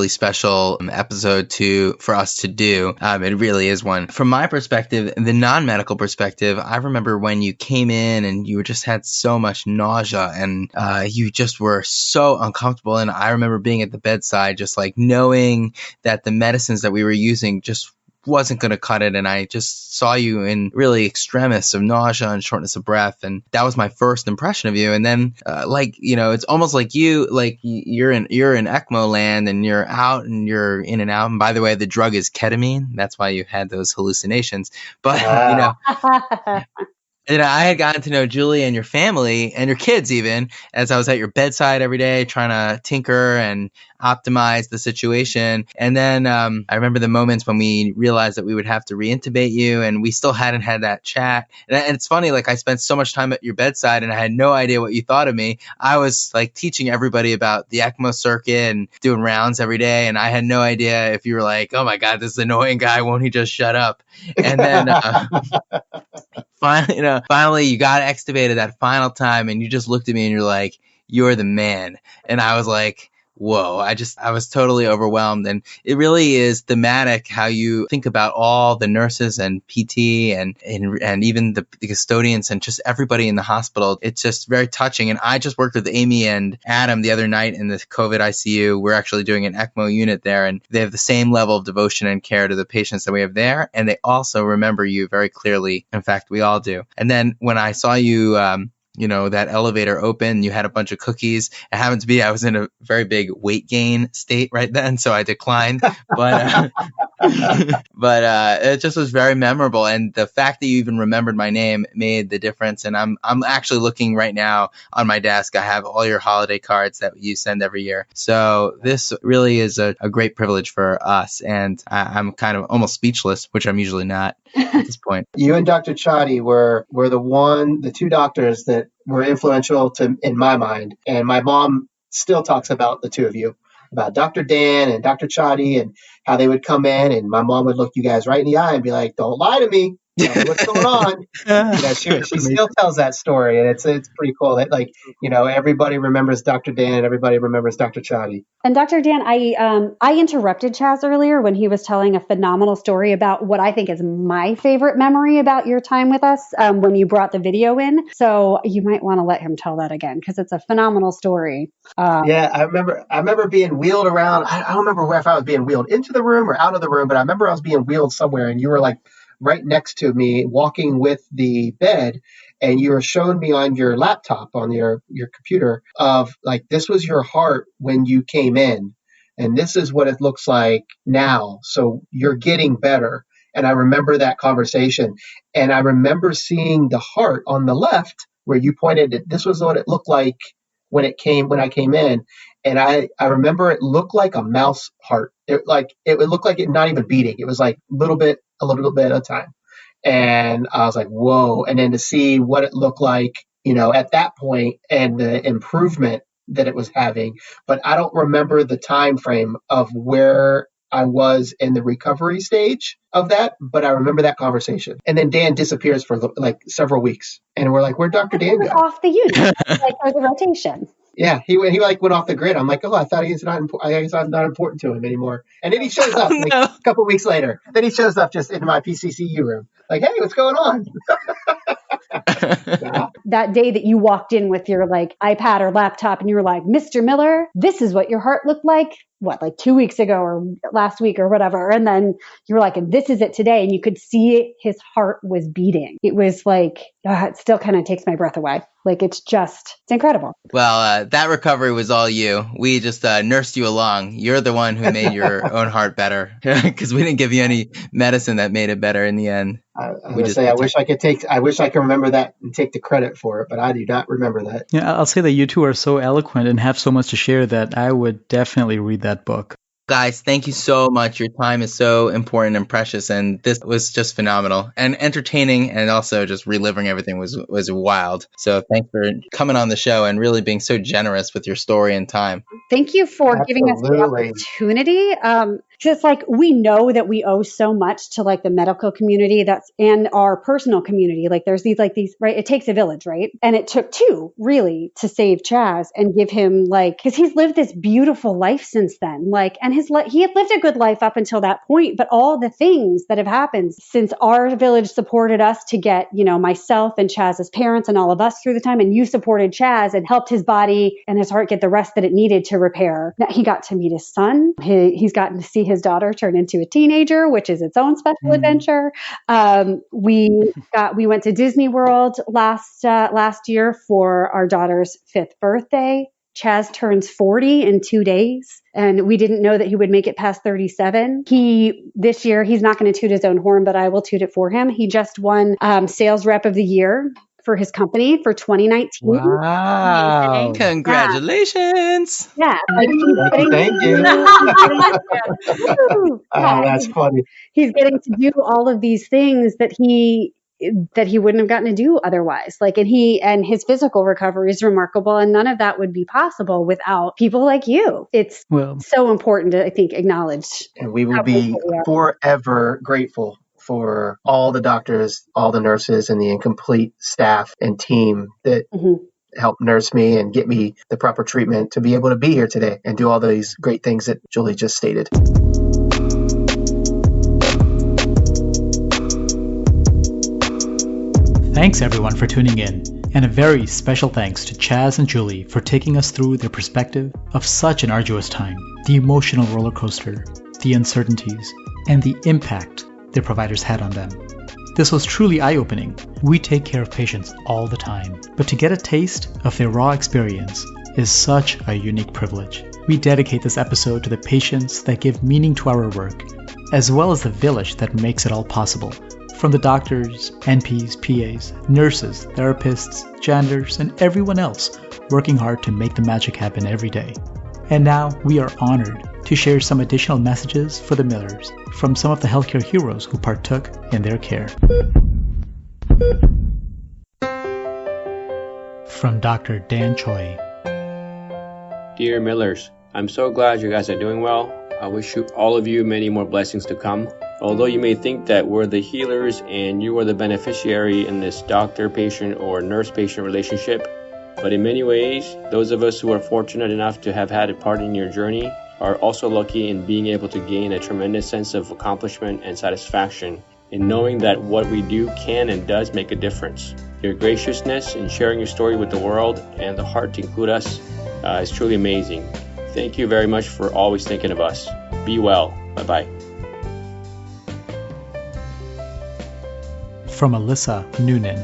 special episode for us to do. It really is one. From my perspective, the non-medical perspective, I remember when you came in and you just had so much nausea and you just were so uncomfortable. And I remember being at the bedside, just like knowing that the medicines that we were using just wasn't going to cut it. And I just saw you in really extremis of nausea and shortness of breath. And that was my first impression of you. And then, it's almost like you're in ECMO land and you're out and you're in and out. And by the way, the drug is ketamine. That's why you had those hallucinations. But, I had gotten to know Julie and your family and your kids even as I was at your bedside every day trying to tinker and optimize the situation. And then I remember the moments when we realized that we would have to reintubate you and we still hadn't had that chat. And it's funny, like I spent so much time at your bedside and I had no idea what you thought of me. I was like teaching everybody about the ECMO circuit and doing rounds every day. And I had no idea if you were like, oh my God, this annoying guy, won't he just shut up? And then finally you got extubated that final time and you just looked at me and you're like, you're the man. And I was like, whoa, I was totally overwhelmed. And it really is thematic how you think about all the nurses and PT and even the custodians and just everybody in the hospital. It's just very touching. And I just worked with Amy and Adam the other night in the COVID ICU. We're actually doing an ECMO unit there, and they have the same level of devotion and care to the patients that we have there. And they also remember you very clearly. In fact, we all do. And then when I saw you, that elevator open, you had a bunch of cookies. It happened to be, I was in a very big weight gain state right then, so I declined. But it just was very memorable. And the fact that you even remembered my name made the difference. And I'm actually looking right now on my desk. I have all your holiday cards that you send every year. So this really is a great privilege for us. And I'm kind of almost speechless, which I'm usually not at this point. You and Dr. Chadi were the two doctors that were influential in my mind. And my mom still talks about the two of you, about Dr. Dan and Dr. Chadi, and how they would come in and my mom would look you guys right in the eye and be like, don't lie to me. Tell me what's going on. She still tells that story, and it's pretty cool that everybody remembers Dr. Dan and everybody remembers Dr. Chadi. And Dr. Dan, I interrupted Chaz earlier when he was telling a phenomenal story about what I think is my favorite memory about your time with us when you brought the video in. So you might want to let him tell that again because it's a phenomenal story. I remember being wheeled around. I don't remember if I was being wheeled into the room or out of the room, but I remember I was being wheeled somewhere, and you were like right next to me walking with the bed, and you were showing me on your laptop, on your computer, of like, this was your heart when you came in, and this is what it looks like now. So you're getting better. And I remember that conversation, and I remember seeing the heart on the left where you pointed at, this was what it looked like when I came in. And I remember it looked like a mouse heart. It would look like it not even beating. It was like a little bit at a time. And I was like, whoa. And then to see what it looked like, at that point and the improvement that it was having. But I don't remember the time frame of where I was in the recovery stage of that, but I remember that conversation. And then Dan disappears for like several weeks. And we're like, where'd Dr. Dan go? Off the unit, like for the rotation. Yeah, he like went off the grid. I'm like, I thought he's not I guess I'm not important to him anymore. And then he shows up a couple weeks later. Then he shows up just in my PCCU room. Like, hey, what's going on? Yeah. That day that you walked in with your like iPad or laptop and you were like, Mr. Miller, this is what your heart looked like. What, like 2 weeks ago or last week or whatever. And then you were like, and this is it today. And you could see it, his heart was beating. It was like, it still kind of takes my breath away. Like, it's incredible. Well, that recovery was all you. We just nursed you along. You're the one who made your own heart better because we didn't give you any medicine that made it better in the end. I wish I could remember that and take the credit for it, but I do not remember that. Yeah, I'll say that you two are so eloquent and have so much to share that I would definitely read that book. Guys, thank you so much. Your time is so important and precious, and this was just phenomenal and entertaining, and also just reliving everything was wild. So thanks for coming on the show and really being so generous with your story and time. Thank you for giving us the opportunity. Just like we know that we owe so much to like the medical community and our personal community. Like there's these, right? It takes a village, right? And it took two really to save Chaz and give him cause he's lived this beautiful life since then. And he had lived a good life up until that point, but all the things that have happened since our village supported us to get, myself and Chaz's parents and all of us through the time. And you supported Chaz and helped his body and his heart get the rest that it needed to repair. Now, he got to meet his son. He's gotten to see his daughter turn into a teenager, which is its own special adventure. We went to Disney World last year for our daughter's 5th birthday. Chaz turns 40 in 2 days, and we didn't know that he would make it past 37. This year, he's not going to toot his own horn, but I will toot it for him. He just won Sales Rep of the Year for his company for 2019. Wow. Congratulations. Yeah. Thank you. That's funny. He's getting to do all of these things that he wouldn't have gotten to do otherwise. And his physical recovery is remarkable, and none of that would be possible without people like you. It's so important to, I think, acknowledge. And we will be forever grateful for all the doctors, all the nurses, and the incomplete staff and team that helped nurse me and get me the proper treatment to be able to be here today and do all these great things that Julie just stated. Thanks everyone for tuning in, and a very special thanks to Chaz and Julie for taking us through their perspective of such an arduous time, the emotional roller coaster, the uncertainties, and the impact their providers had on them. This was truly eye-opening. We take care of patients all the time, but to get a taste of their raw experience is such a unique privilege. We dedicate this episode to the patients that give meaning to our work, as well as the village that makes it all possible. From the doctors, NPs, PAs, nurses, therapists, janitors, and everyone else working hard to make the magic happen every day. And now we are honored to share some additional messages for the Millers from some of the healthcare heroes who partook in their care. From Dr. Dan Choi. Dear Millers, I'm so glad you guys are doing well. I wish all of you many more blessings to come. Although you may think that we're the healers and you are the beneficiary in this doctor-patient or nurse-patient relationship, but in many ways, those of us who are fortunate enough to have had a part in your journey are also lucky in being able to gain a tremendous sense of accomplishment and satisfaction in knowing that what we do can and does make a difference. Your graciousness in sharing your story with the world and the heart to include us is truly amazing. Thank you very much for always thinking of us. Be well. Bye-bye. From Alyssa Noonan.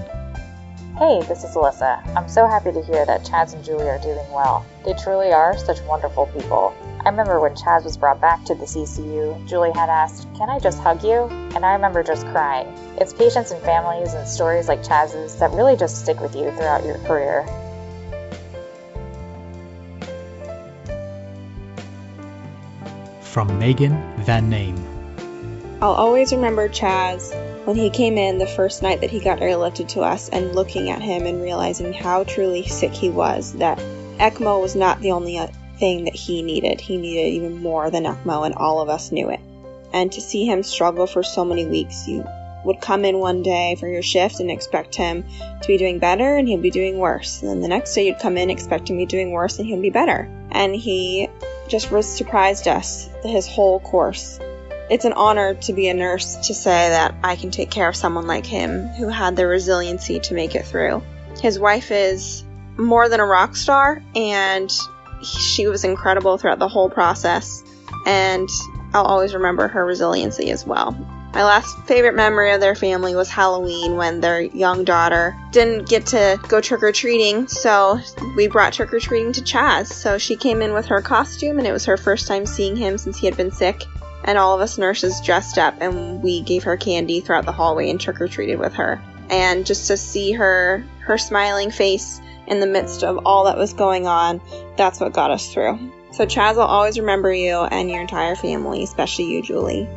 Hey, this is Alyssa. I'm so happy to hear that Chaz and Julie are doing well. They truly are such wonderful people. I remember when Chaz was brought back to the CCU, Julie had asked, "Can I just hug you?" And I remember just crying. It's patients and families and stories like Chaz's that really just stick with you throughout your career. From Megan VanName. I'll always remember Chaz when he came in the first night that he got airlifted to us and looking at him and realizing how truly sick he was, that ECMO was not the only thing that he needed. He needed even more than ECMO, and all of us knew it. And to see him struggle for so many weeks, you would come in one day for your shift and expect him to be doing better, and he'd be doing worse. And then the next day you'd come in expecting him to be doing worse, and he'd be better. And he just surprised us his whole course. It's an honor to be a nurse, to say that I can take care of someone like him who had the resiliency to make it through. His wife is more than a rock star, and she was incredible throughout the whole process, and I'll always remember her resiliency as well. My last favorite memory of their family was Halloween, when their young daughter didn't get to go trick-or-treating, so we brought trick-or-treating to Chaz. So she came in with her costume, and it was her first time seeing him since he had been sick. And all of us nurses dressed up, and we gave her candy throughout the hallway and trick-or-treated with her. And just to see her smiling face in the midst of all that was going on, that's what got us through. So Chaz will always remember you and your entire family, especially you, Julie.